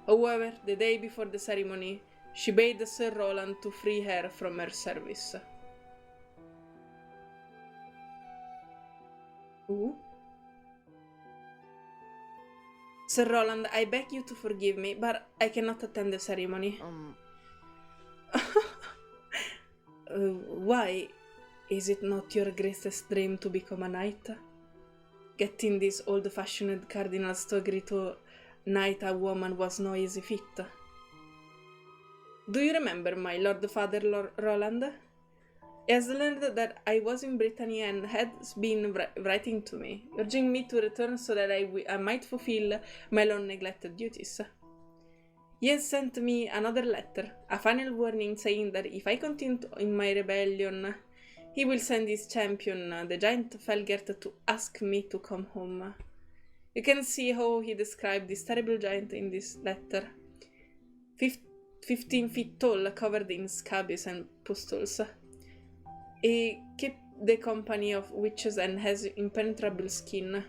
However, the day before the ceremony, she bade Sir Roland to free her from her service. Ooh. Sir Roland, I beg you to forgive me, but I cannot attend the ceremony. Why? Is it not your greatest dream to become a knight? Getting these old-fashioned cardinals to agree to knight a woman was no easy feat. Do you remember my Lord Father Roland? He has learned that I was in Brittany and has been writing to me, urging me to return so that I might fulfill my long-neglected duties. He has sent me another letter, a final warning saying that if I continue in my rebellion, he will send his champion, the giant Felgert, to ask me to come home. You can see how he described this terrible giant in this letter. 15 feet tall, covered in scabies and pustules. He keeps the company of witches and has impenetrable skin.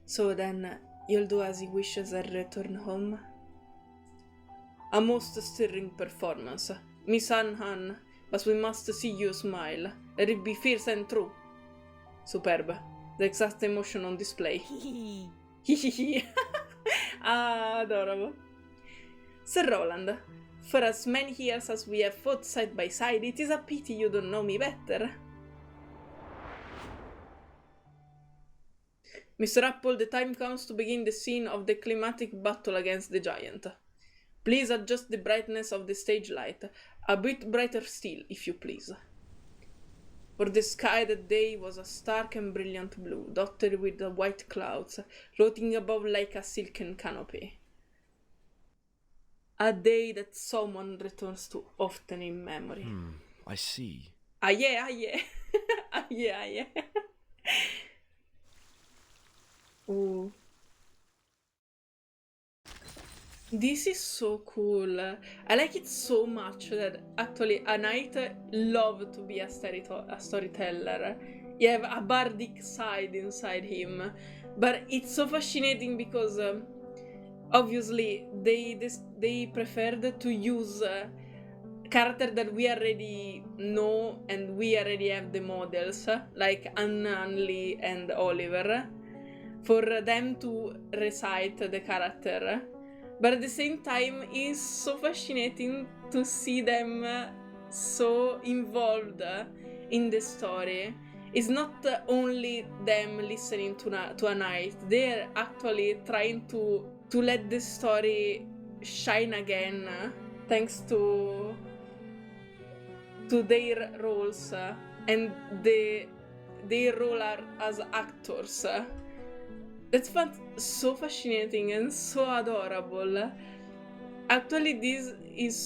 So then, you'll do as he wishes and return home? A most stirring performance. Miss Anhan, but we must see you smile. Let it be fierce and true. Superb. The exact emotion on display. Adorable. Sir Roland, for as many years as we have fought side by side, it is a pity you don't know me better. MR.APPLE, the time comes to begin the scene of the climatic battle against the giant. Please adjust the brightness of the stage light, a bit brighter still, if you please. For the sky that day was a stark and brilliant blue, dotted with white clouds, floating above like a silken canopy. A day that someone returns to often in memory. I see. Ah yeah. Ah yeah. Ooh. This is so cool. I like it so much that actually a knight loves to be a storyteller. You have a bardic side inside him. But it's so fascinating because obviously they preferred to use characters that we already know and we already have the models, like Annanley and Oliver, for them to recite the character. But at the same time, it's so fascinating to see them so involved in the story. It's not only them listening to a knight, they're actually trying to let the story shine again, thanks to their roles and their role as actors. That's so fascinating and so adorable. Actually, this is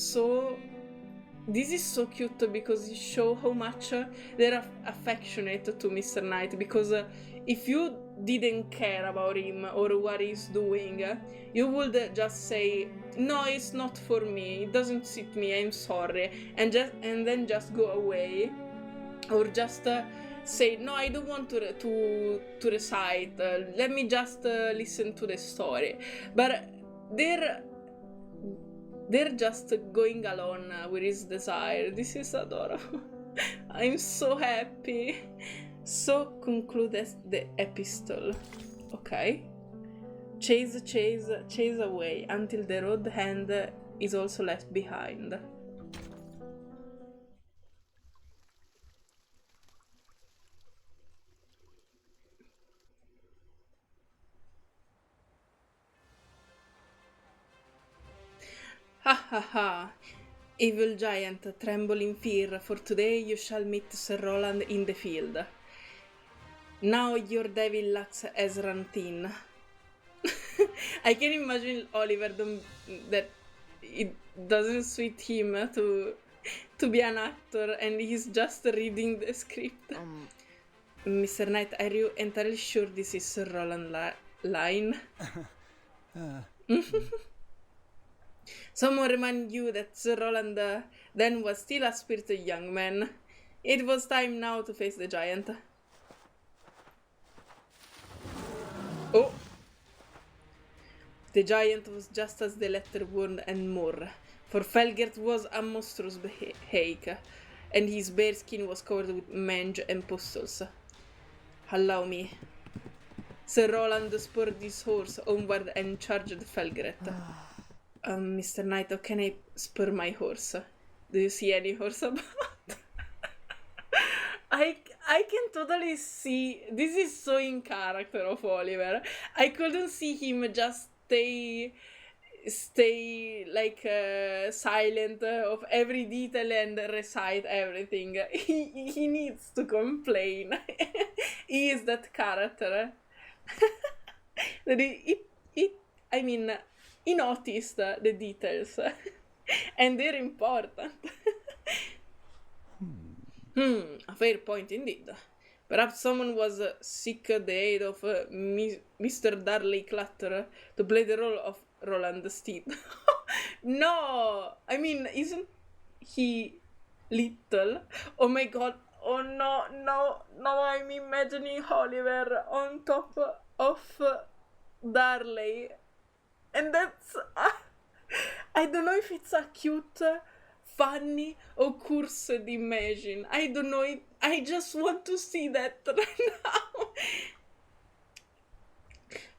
so cute because it shows how much they're affectionate to Mr. Knight. Because if you didn't care about him or what he's doing, you would just say, no, it's not for me, it doesn't suit me, I'm sorry, and then just go away, or just say, no, I don't want to recite, let me just listen to the story. But they're just going along with his desire. This is adorable. I'm so happy. So concludes the epistle. Okay. Chase away until the road hand is also left behind. Ha ha ha! Evil giant, tremble in fear, for today you shall meet Sir Roland in the field. Now your devil luck has run thin. I can imagine Oliver that it doesn't suit him to be an actor and he's just reading the script. Mr. Knight, are you entirely sure this is Sir Roland line? Someone remind you that Sir Roland then was still a spirited young man. It was time now to face the giant. Oh! The giant was just as the letter warned and more, for Felgert was a monstrous hake, and his bare skin was covered with mange and pustules. Allow me. Sir Roland spurred his horse onward and charged Felgert. Mr. Knight, how can I spur my horse? Do you see any horse about? I can totally see, this is so in character of Oliver. I couldn't see him just stay like silent of every detail and recite everything. He needs to complain. He is that character. That I mean, he noticed the details, and they're important. A fair point indeed. Perhaps someone was sick the aid of Mr. Darley Clutter to play the role of Roland Steed. No! I mean, isn't he little? Oh my god. Oh no, I'm imagining Oliver on top of Darley. And that's... I don't know if it's a cute, funny, or cursed imagine. I don't know. I just want to see that right now.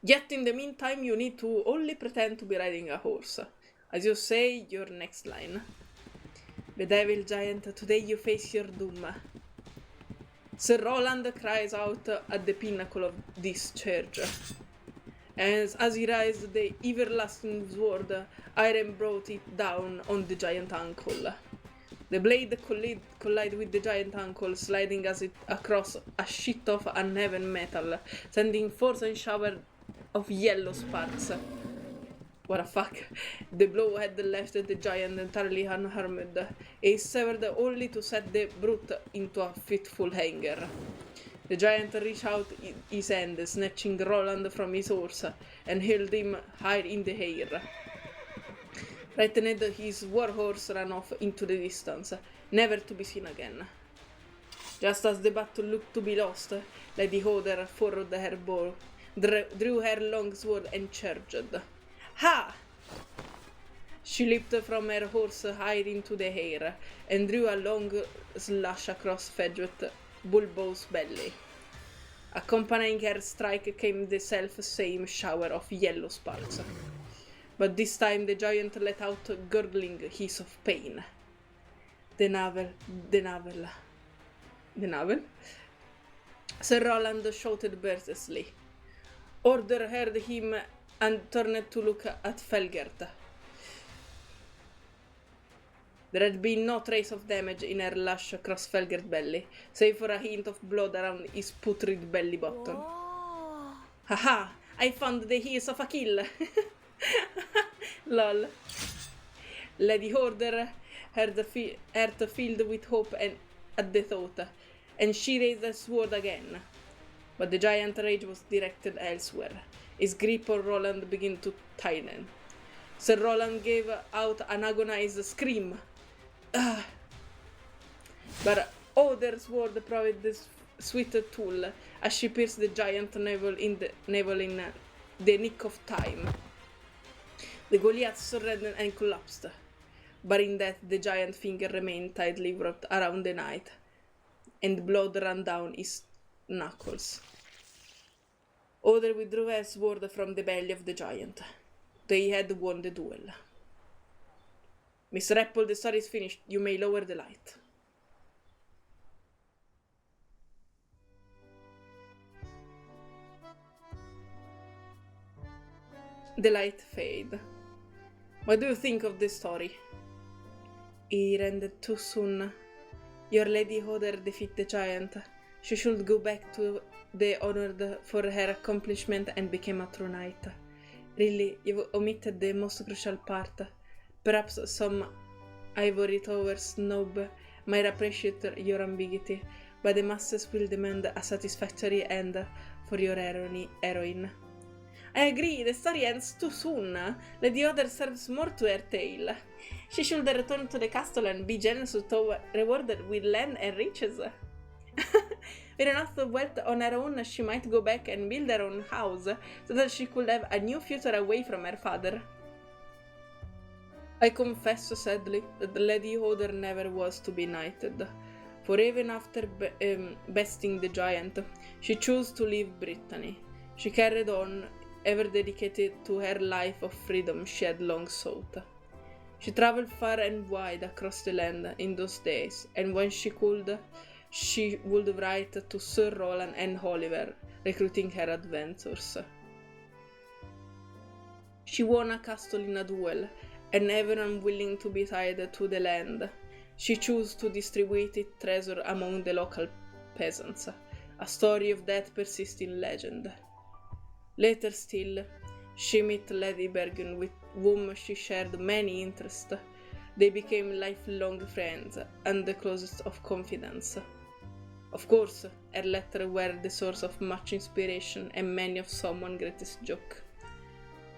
Yet in the meantime, you need to only pretend to be riding a horse. As you say, your next line. The devil giant, today you face your doom. Sir Roland cries out at the pinnacle of this church. As he raised the everlasting sword, Iron brought it down on the giant ankle. The blade collided with the giant ankle, sliding as it across a sheet of uneven metal, sending forth a shower of yellow sparks. What the fuck? The blow had left the giant entirely unharmed. He severed only to set the brute into a fitful hanger. The giant reached out his hand, snatching Roland from his horse, and hurled him high in the air. Frightened, his warhorse ran off into the distance, never to be seen again. Just as the battle looked to be lost, Lady Hodder furrowed her bow, drew her long sword, and charged. Ha! She leaped from her horse high into the air, and drew a long slash across Fedget Bulbo's belly. Accompanying her strike came the self-same shower of yellow sparks. But this time the giant let out a gurgling hiss of pain. The navel. Sir Roland shouted breathlessly. Order heard him and turned to look at Felgert. There had been no trace of damage in her lash across Felgert's belly, save for a hint of blood around his putrid belly button. Whoa. Haha! I found the heels of a kill! Lol. Lady Horder heard filled with hope at the thought, and she raised her sword again. But the giant rage was directed elsewhere. His grip on Roland began to tighten. Sir Roland gave out an agonized scream. But Other sword proved this sweet tool as she pierced the giant navel in the nick of time. The Goliath surrendered and collapsed, but in death the giant finger remained tightly wrapped around the knight, and blood ran down his knuckles. Other withdrew a sword from the belly of the giant. They had won the duel. Mr. Apple, the story is finished. You may lower the light. The light fade. What do you think of this story? It ended too soon. Your Lady Hodder defeated the giant. She should go back to the honored for her accomplishment and became a true knight. Really, you've omitted the most crucial part. Perhaps some ivory tower snob might appreciate your ambiguity, but the masses will demand a satisfactory end for your heroine. I agree, the story ends too soon. Lady Hodder serves more to her tale. She should return to the castle and be generous to rewarded with land and riches. With enough wealth on her own, she might go back and build her own house, so that she could have a new future away from her father. I confess sadly that Lady Hodder never was to be knighted, for even after besting the giant, she chose to leave Brittany. She carried on, ever dedicated to her life of freedom she had long sought. She travelled far and wide across the land in those days, and when she could, she would write to Sir Roland and Oliver, recruiting her adventures. She won a castle in a duel, and ever unwilling to be tied to the land, she chose to distribute its treasure among the local peasants. A story of that persisting legend. Later still, she met Lady Bergen, with whom she shared many interests. They became lifelong friends and the closest of confidants. Of course, her letters were the source of much inspiration and many of someone's greatest joke.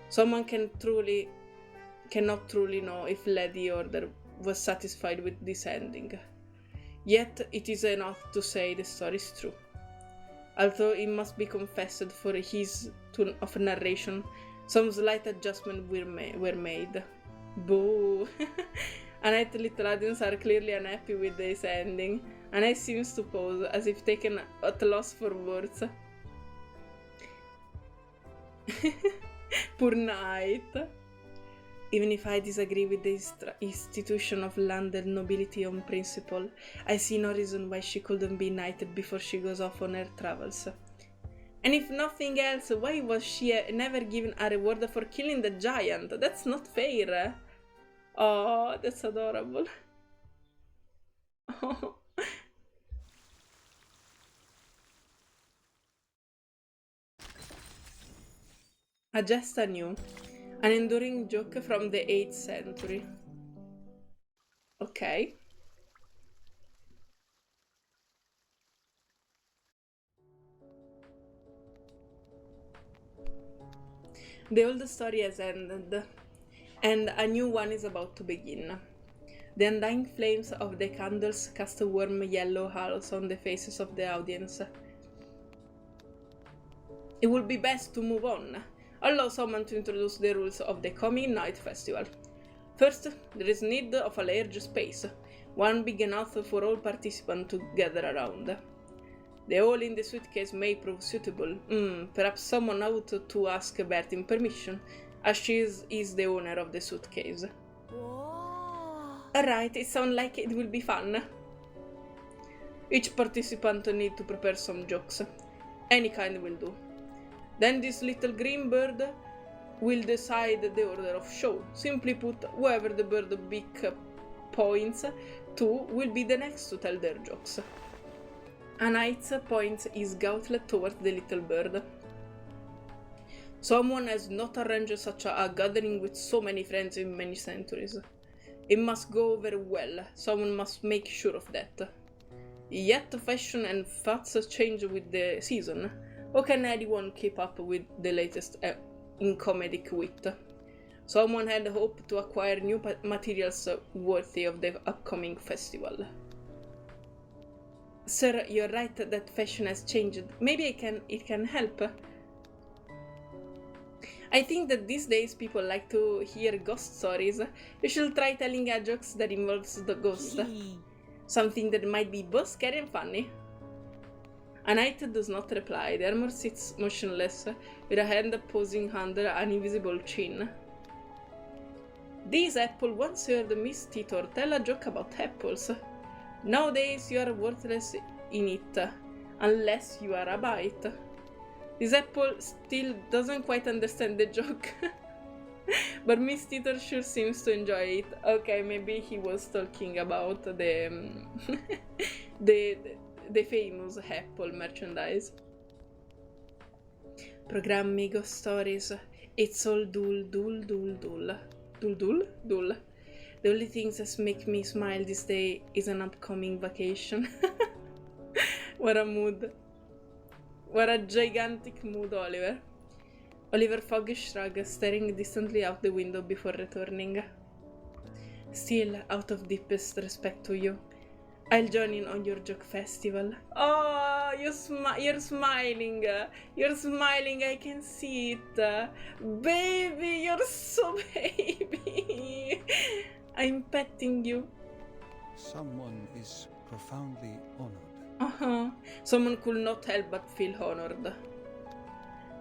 Someone cannot truly know if Lady Hodder was satisfied with this ending. Yet it is enough to say the story is true. Although it must be confessed for his tone of narration, some slight adjustments were made. Boo! Annette little audience are clearly unhappy with this ending. Annette seems to pause, as if taken at loss for words. Poor Knight. Even if I disagree with the institution of landed nobility on principle, I see no reason why she couldn't be knighted before she goes off on her travels. And if nothing else, why was she never given a reward for killing the giant? That's not fair. Oh, that's adorable. Oh. A jest anew. An enduring joke from the 8th century. Okay. The old story has ended, and a new one is about to begin. The undying flames of the candles cast warm yellow halos on the faces of the audience. It would be best to move on. Allow someone to introduce the rules of the coming night festival. First, there is need of a large space, one big enough for all participants to gather around. The hall in the suitcase may prove suitable. Perhaps someone ought to ask Bertin permission, as she is the owner of the suitcase. Alright, it sounds like it will be fun. Each participant needs to prepare some jokes. Any kind will do. Then this little green bird will decide the order of show. Simply put, whoever the bird beak points to will be the next to tell their jokes. A knight points his gauntlet towards the little bird. Someone has not arranged such a gathering with so many friends in many centuries. It must go very well. Someone must make sure of that. Yet fashion and fads change with the season. How can anyone keep up with the latest in comedic wit? Someone had hoped to acquire new materials worthy of the upcoming festival. Sir, you're right that fashion has changed. Maybe it can help. I think that these days people like to hear ghost stories. You should try telling a jokes that involves the ghost. Something that might be both scary and funny. A knight does not reply. The armor sits motionless, with a hand posing under an invisible chin. This apple once heard Miss Titor tell a joke about apples. Nowadays you are worthless in it, unless you are a bite. This apple still doesn't quite understand the joke. But Miss Titor sure seems to enjoy it. Okay, maybe he was talking about the the famous Apple merchandise. Programmi, ghost stories, it's all dull. Dull. The only things that make me smile this day is an upcoming vacation. What a mood. What a gigantic mood, Oliver. Oliver Fogg shrugged, staring distantly out the window before returning. Still, out of deepest respect to you, I'll join in on your joke festival. Oh, you're smiling. You're smiling, I can see it. Baby, you're so baby. I'm petting you. Someone is profoundly honored. Someone could not help but feel honored.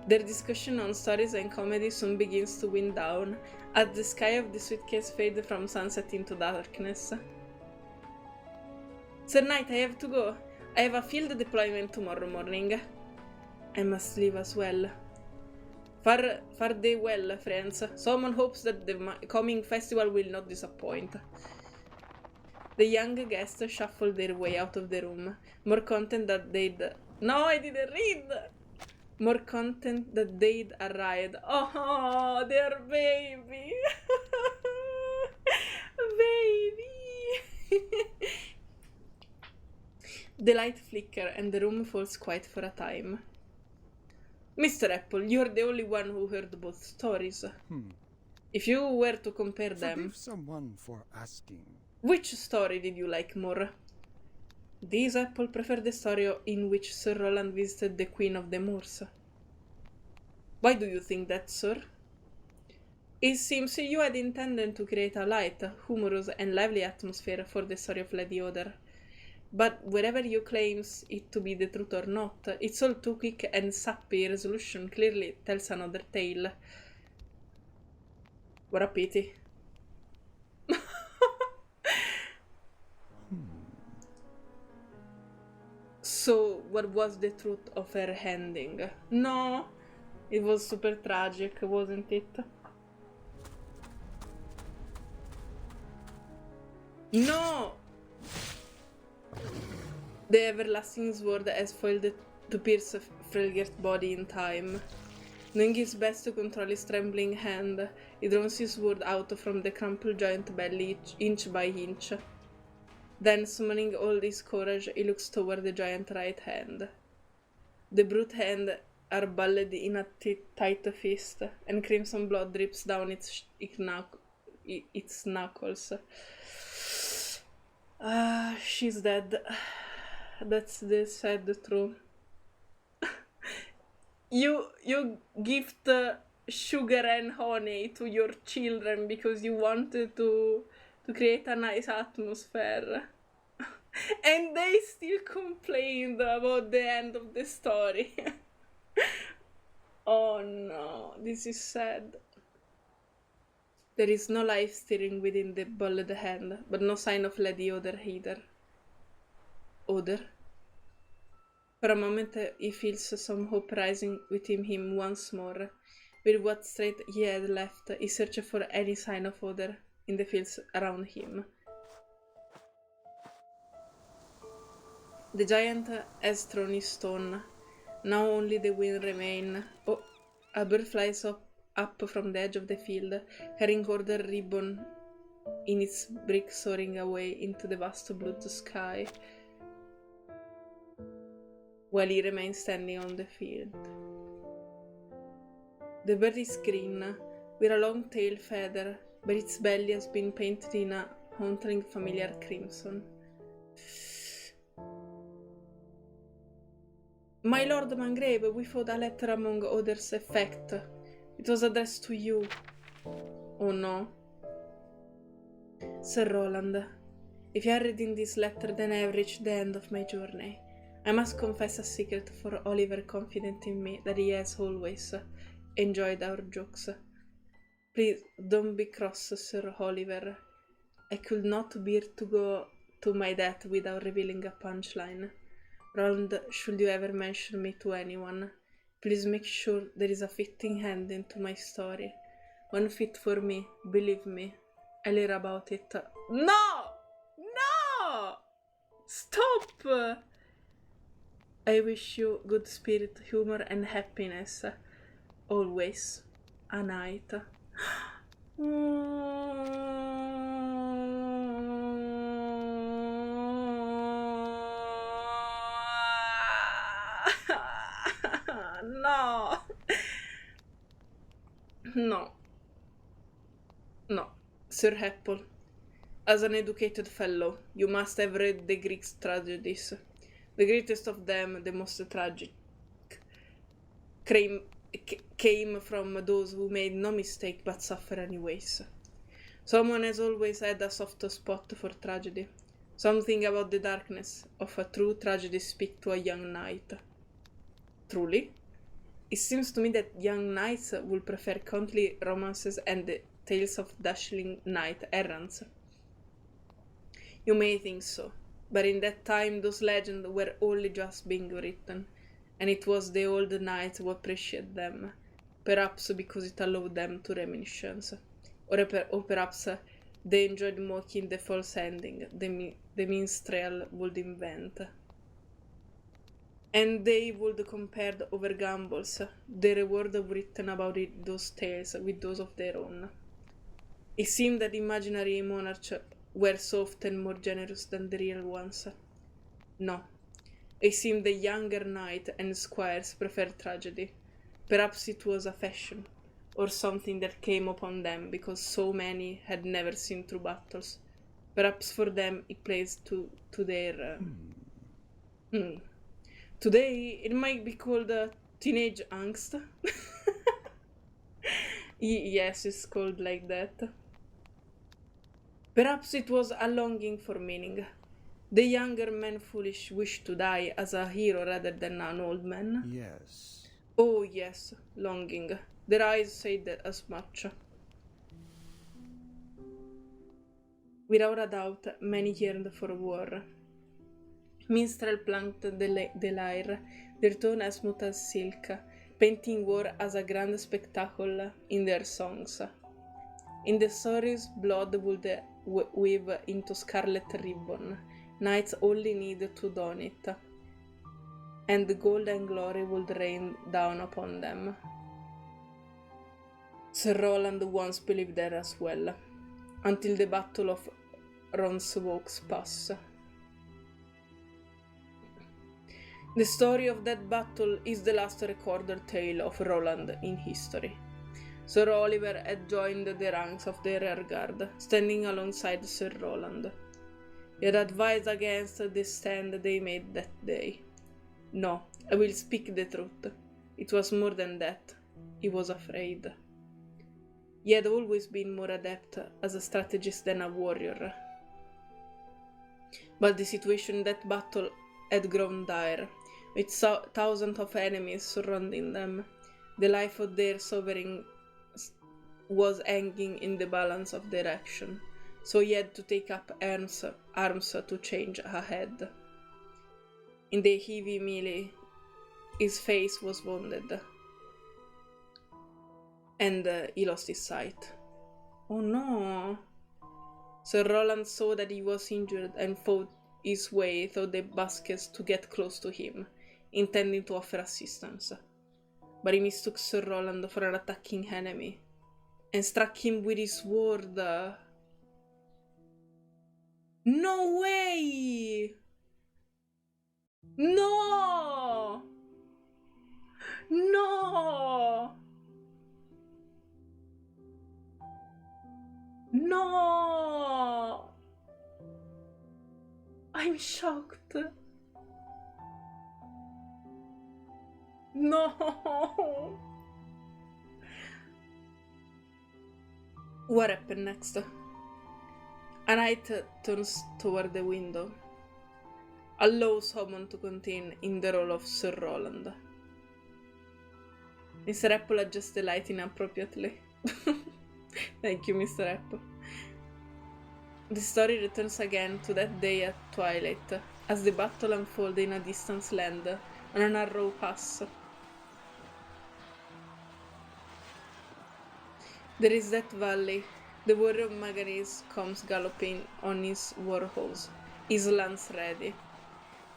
Their discussion on stories and comedy soon begins to wind down, as the sky of the suitcase fades from sunset into darkness. Sir Knight, I have to go. I have a field deployment tomorrow morning. I must leave as well. Far day well, friends. Someone hopes that the coming festival will not disappoint. The young guests shuffled their way out of the room, more content that they'd... No, I didn't read! More content that they'd arrived. Oh, their baby! Baby! The light flickers and the room falls quiet for a time. Mr. Apple, you're the only one who heard both stories. If you were to compare them... Forgive someone for asking. Which story did you like more? This Apple preferred the story in which Sir Roland visited the Queen of the Moors. Why do you think that, sir? It seems you had intended to create a light, humorous and lively atmosphere for the story of Lady Oder. But wherever you claims it to be the truth or not, it's all too quick and sappy resolution clearly tells another tale. What a pity. So, what was the truth of her ending? No, it was super tragic, wasn't it? No! The everlasting sword has foiled to pierce Frelger's body in time. Doing his best to control his trembling hand, he draws his sword out from the crumpled giant belly inch by inch. Then, summoning all his courage, he looks toward the giant right hand. The brute hand are balled in a tight fist, and crimson blood drips down its knuckles. She's dead. That's the sad truth. You gift sugar and honey to your children because you wanted to create a nice atmosphere. And they still complained about the end of the story. Oh no, this is sad. There is no life stirring within the balled hand, but no sign of Lady Oder either. Oder? For a moment he feels some hope rising within him once more. With what strength he had left, he searched for any sign of Oder in the fields around him. The giant has thrown his stone. Now only the wind remains. Oh, a bird flies up from the edge of the field, carrying Order ribbon in its beak, soaring away into the vast blue sky, while he remains standing on the field. The bird is green, with a long tail feather, but its belly has been painted in a haunting familiar crimson. My Lord Mangrave, we found a letter among others effect. It was addressed to you. Oh no. Sir Roland, If you are reading this letter, then I have reached the end of my journey. I must confess a secret, for Oliver confident in me that he has always enjoyed our jokes. Please, don't be cross, Sir Oliver. I could not bear to go to my death without revealing a punchline. Roland, should you ever mention me to anyone, please make sure there is a fitting end into my story. One fit for me, believe me. I'll hear about it. No! No! Stop! I wish you good spirit, humor, and happiness. Always. A night. No. No. No. Sir Apple, as an educated fellow, you must have read the Greek tragedies. The greatest of them, the most tragic, came from those who made no mistake but suffer anyways. Someone has always had a soft spot for tragedy. Something about the darkness of a true tragedy speaks to a young knight. Truly? It seems to me that young knights would prefer country romances and the tales of dashing knight-errants. You may think so, but in that time those legends were only just being written, and it was the old knights who appreciated them, perhaps because it allowed them to reminiscence, or perhaps they enjoyed mocking the false ending the minstrel would invent. And they would compare over gambles, the reward written about those tales with those of their own. It seemed that imaginary monarchs were so often more generous than the real ones. No, it seemed the younger knight and squires preferred tragedy. Perhaps it was a fashion, or something that came upon them because so many had never seen true battles. Perhaps for them it plays to their... Today, it might be called teenage angst. Yes, it's called like that. Perhaps it was a longing for meaning. The younger man foolish wished to die as a hero rather than an old man. Yes. Oh yes, longing. Their eyes said that as much. Without a doubt, many yearned for war. Minstrel planked the lyre, their tone as smooth as silk, painting war as a grand spectacle in their songs. In the stories, blood would weave into scarlet ribbon, knights only needed to don it, and gold and glory would rain down upon them. Sir Roland once believed that as well, until the Battle of Roncesvalles Pass. The story of that battle is the last recorded tale of Roland in history. Sir Oliver had joined the ranks of the rearguard, standing alongside Sir Roland. He had advised against the stand they made that day. No, I will speak the truth. It was more than that. He was afraid. He had always been more adept as a strategist than a warrior. But the situation in that battle had grown dire, with thousands of enemies surrounding them. The life of their sovereign was hanging in the balance of their action, so he had to take up arms to change ahead. In the heavy melee, his face was wounded, and he lost his sight. Oh no! Sir Roland saw that he was injured and fought his way through the baskets to get close to him, intending to offer assistance. But he mistook Sir Roland for an attacking enemy, and struck him with his sword. No way! No! No! No! I'm shocked. No! What happened next? A knight turns toward the window. Allows someone to continue in the role of Sir Roland. Mr. Apple adjusts the light inappropriately. Thank you, Mr. Apple. The story returns again to that day at twilight, as the battle unfolds in a distant land, on a narrow pass. There is that valley. The warrior of Manganese comes galloping on his war horse, his lance ready.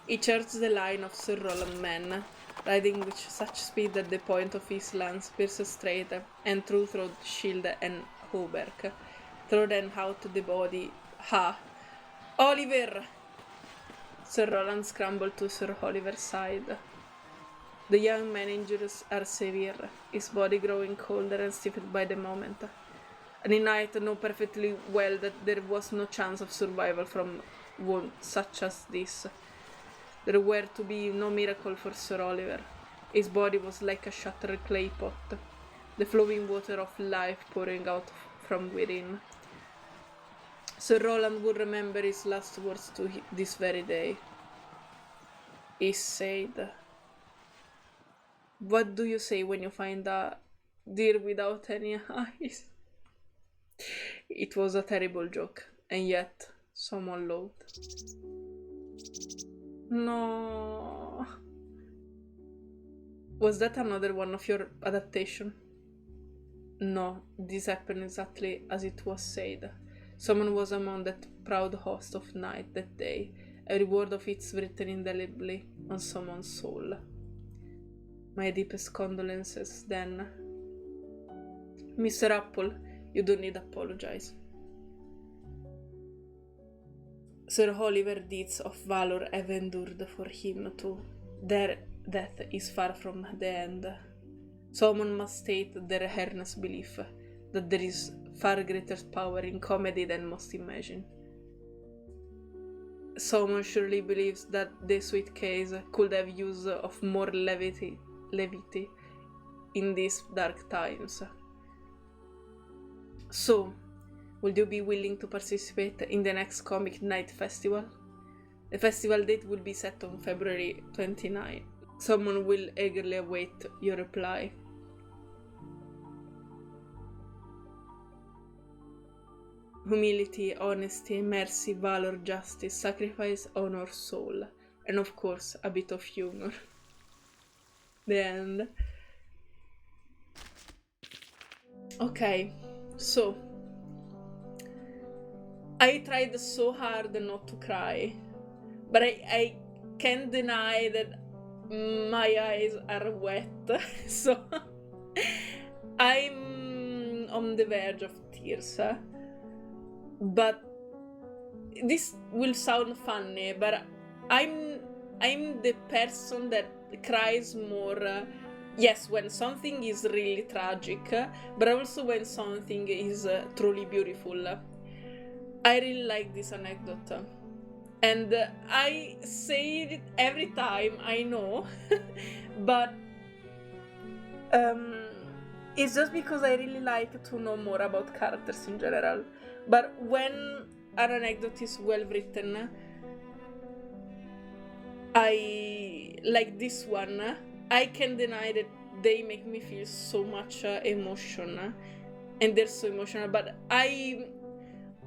He charges the line of Sir Roland men, riding with such speed that the point of his lance pierces straight and through shield and hauberk, through then out the body. Ha! Oliver! Sir Roland scrambled to Sir Oliver's side. The young man's injuries are severe, his body growing colder and stiffened by the moment. And the knight knew perfectly well that there was no chance of survival from wounds such as this. There were to be no miracle for Sir Oliver. His body was like a shattered clay pot, the flowing water of life pouring out from within. Sir Roland would remember his last words to this very day. He said, "What do you say when you find a deer without any eyes?" It was a terrible joke, and yet someone laughed. No. Was that another one of your adaptation? No, this happened exactly as it was said. Someone was among that proud host of night that day, every word of it's written indelibly on someone's soul. My deepest condolences, then. Mr. Apple, you don't need to apologize. Sir Oliver's deeds of valor have endured for him too. Their death is far from the end. Someone must state their earnest belief that there is far greater power in comedy than most imagine. Someone surely believes that the sweet case could have use of more levity in these dark times. So, would you be willing to participate in the next Comic Night Festival? The festival date will be set on February 29. Someone will eagerly await your reply. Humility, honesty, mercy, valor, justice, sacrifice, honor, soul, and of course, a bit of humor. The end. Okay, so I tried so hard not to cry, but I can't deny that my eyes are wet, so I'm on the verge of tears. But this will sound funny, but I'm the person that cries more. Yes, when something is really tragic, but also when something is truly beautiful. I really like this anecdote, and I say it every time, I know, but it's just because I really like to know more about characters in general. But when an anecdote is well written, I like this one. I can deny that they make me feel so much emotion, and they're so emotional. But I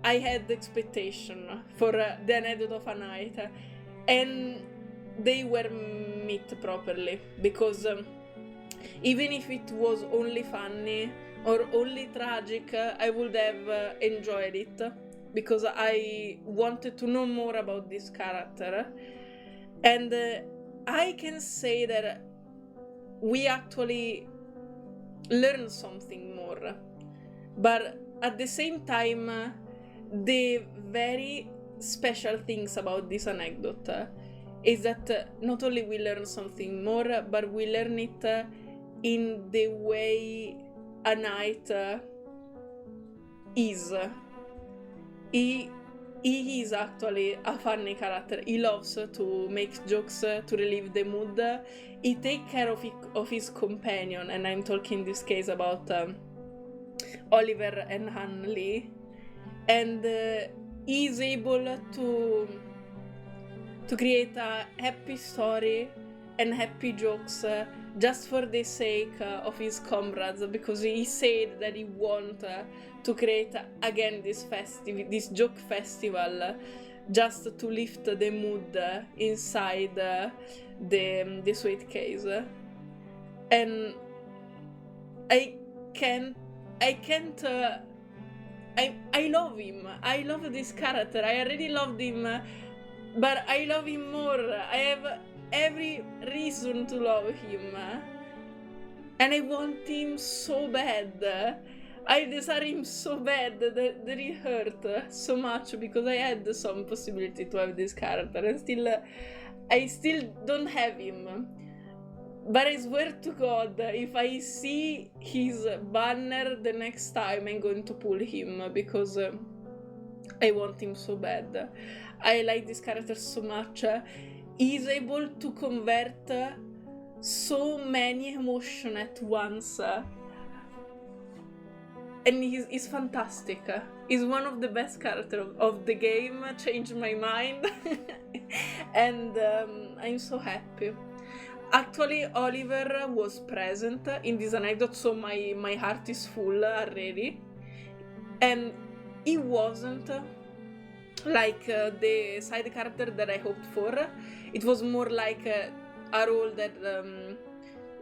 had the expectation for the anecdote of a night, and they were met properly, because even if it was only funny or only tragic, I would have enjoyed it, because I wanted to know more about this character. And I can say that we actually learn something more, but at the same time, the very special things about this anecdote is that not only we learn something more, but we learn it in the way a knight is. He is actually a funny character. He loves to make jokes to relieve the mood. He takes care of his companion, and I'm talking in this case about Oliver and Hanley. And he's able to create a happy story and happy jokes just for the sake of his comrades, because he said that he want to create again this joke festival just to lift the mood inside the suitcase. And I love him. I love this character. I already loved him, but I love him more. I have every reason to love him, and I want him so bad. I desire him so bad that it hurt so much, because I had some possibility to have this character, and I still don't have him. But I swear to God, if I see his banner the next time, I'm going to pull him, because I want him so bad. I like this character so much. He's able to convert so many emotions at once. And he's fantastic. He's one of the best characters of the game, changed my mind. And I'm so happy. Actually, Oliver was present in this anecdote, so my heart is full already. And he wasn't like the side character that I hoped for. It was more like a role that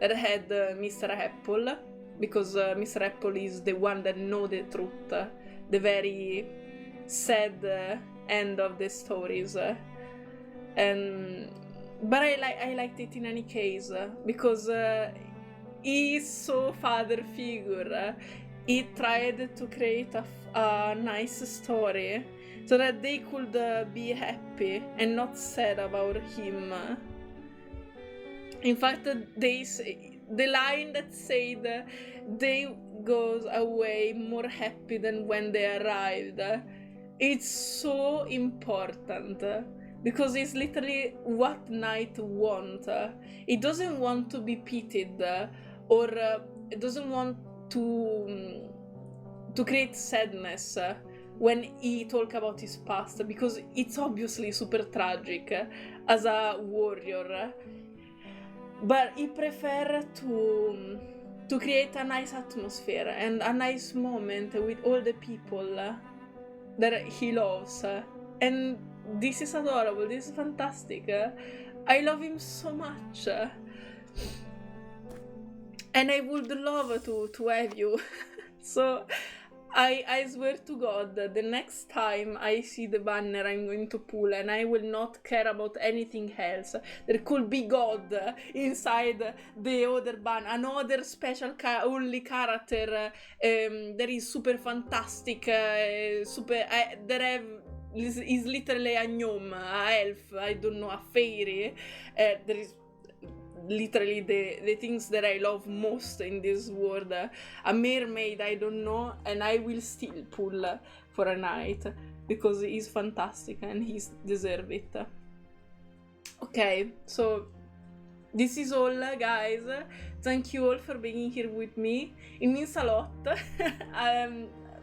had MR.APPLE, because MR.APPLE is the one that knows the truth, the very sad end of the stories. But I liked it in any case, because he is so father figure. He tried to create a nice story so that they could be happy and not sad about him. In fact, the line that said they goes away more happy than when they arrived, it's so important. Because it's literally what Knight wants. He doesn't want to be pitied, or it doesn't want to create sadness when he talks about his past, because it's obviously super tragic as a warrior. But he prefers to create a nice atmosphere and a nice moment with all the people that he loves. And this is adorable, this is fantastic. I love him so much. And I would love to have you. So I swear to God, the next time I see the banner I'm going to pull, and I will not care about anything else. There could be God inside the other banner, another special only character that is super fantastic, that is literally a gnome, a elf, I don't know, a fairy. There is literally the things that I love most in this world. A mermaid, I don't know, and I will still pull for a Knight, because he's fantastic and he deserves it. Okay, so this is all, guys. Thank you all for being here with me. It means a lot,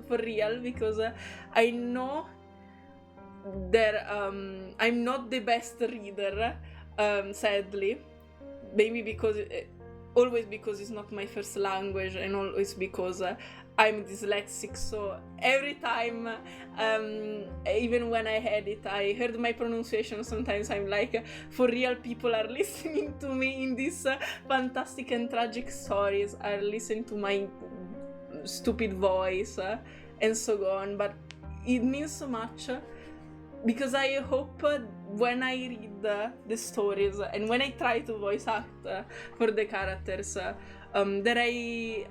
for real, because I know that I'm not the best reader, sadly. Maybe because it's not my first language, and always because I'm dyslexic. So every time, even when I had it, I heard my pronunciation. Sometimes I'm like, for real, people are listening to me in these fantastic and tragic stories, are listening to my stupid voice and so on. But it means so much, because I hope when I read the stories and when I try to voice act for the characters, that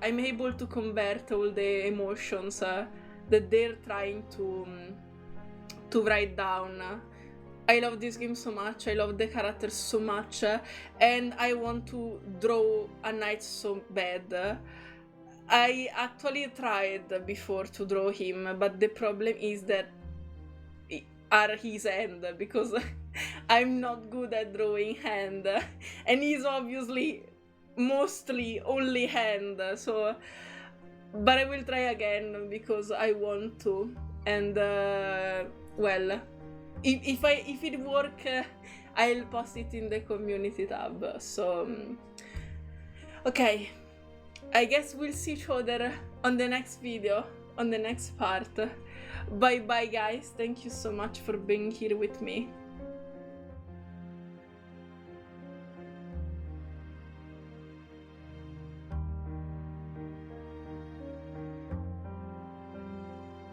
I'm able to convert all the emotions that they're trying to write down. I love this game so much, I love the characters so much, and I want to draw a Knight so bad. I actually tried before to draw him, but the problem is that are his hand, because I'm not good at drawing hand, and he's obviously mostly only hand. So, but I will try again, because I want to. and well, if it work, I'll post it in the community tab. So okay, I guess we'll see each other on the next video, on the next part. Bye bye guys, thank you so much for being here with me.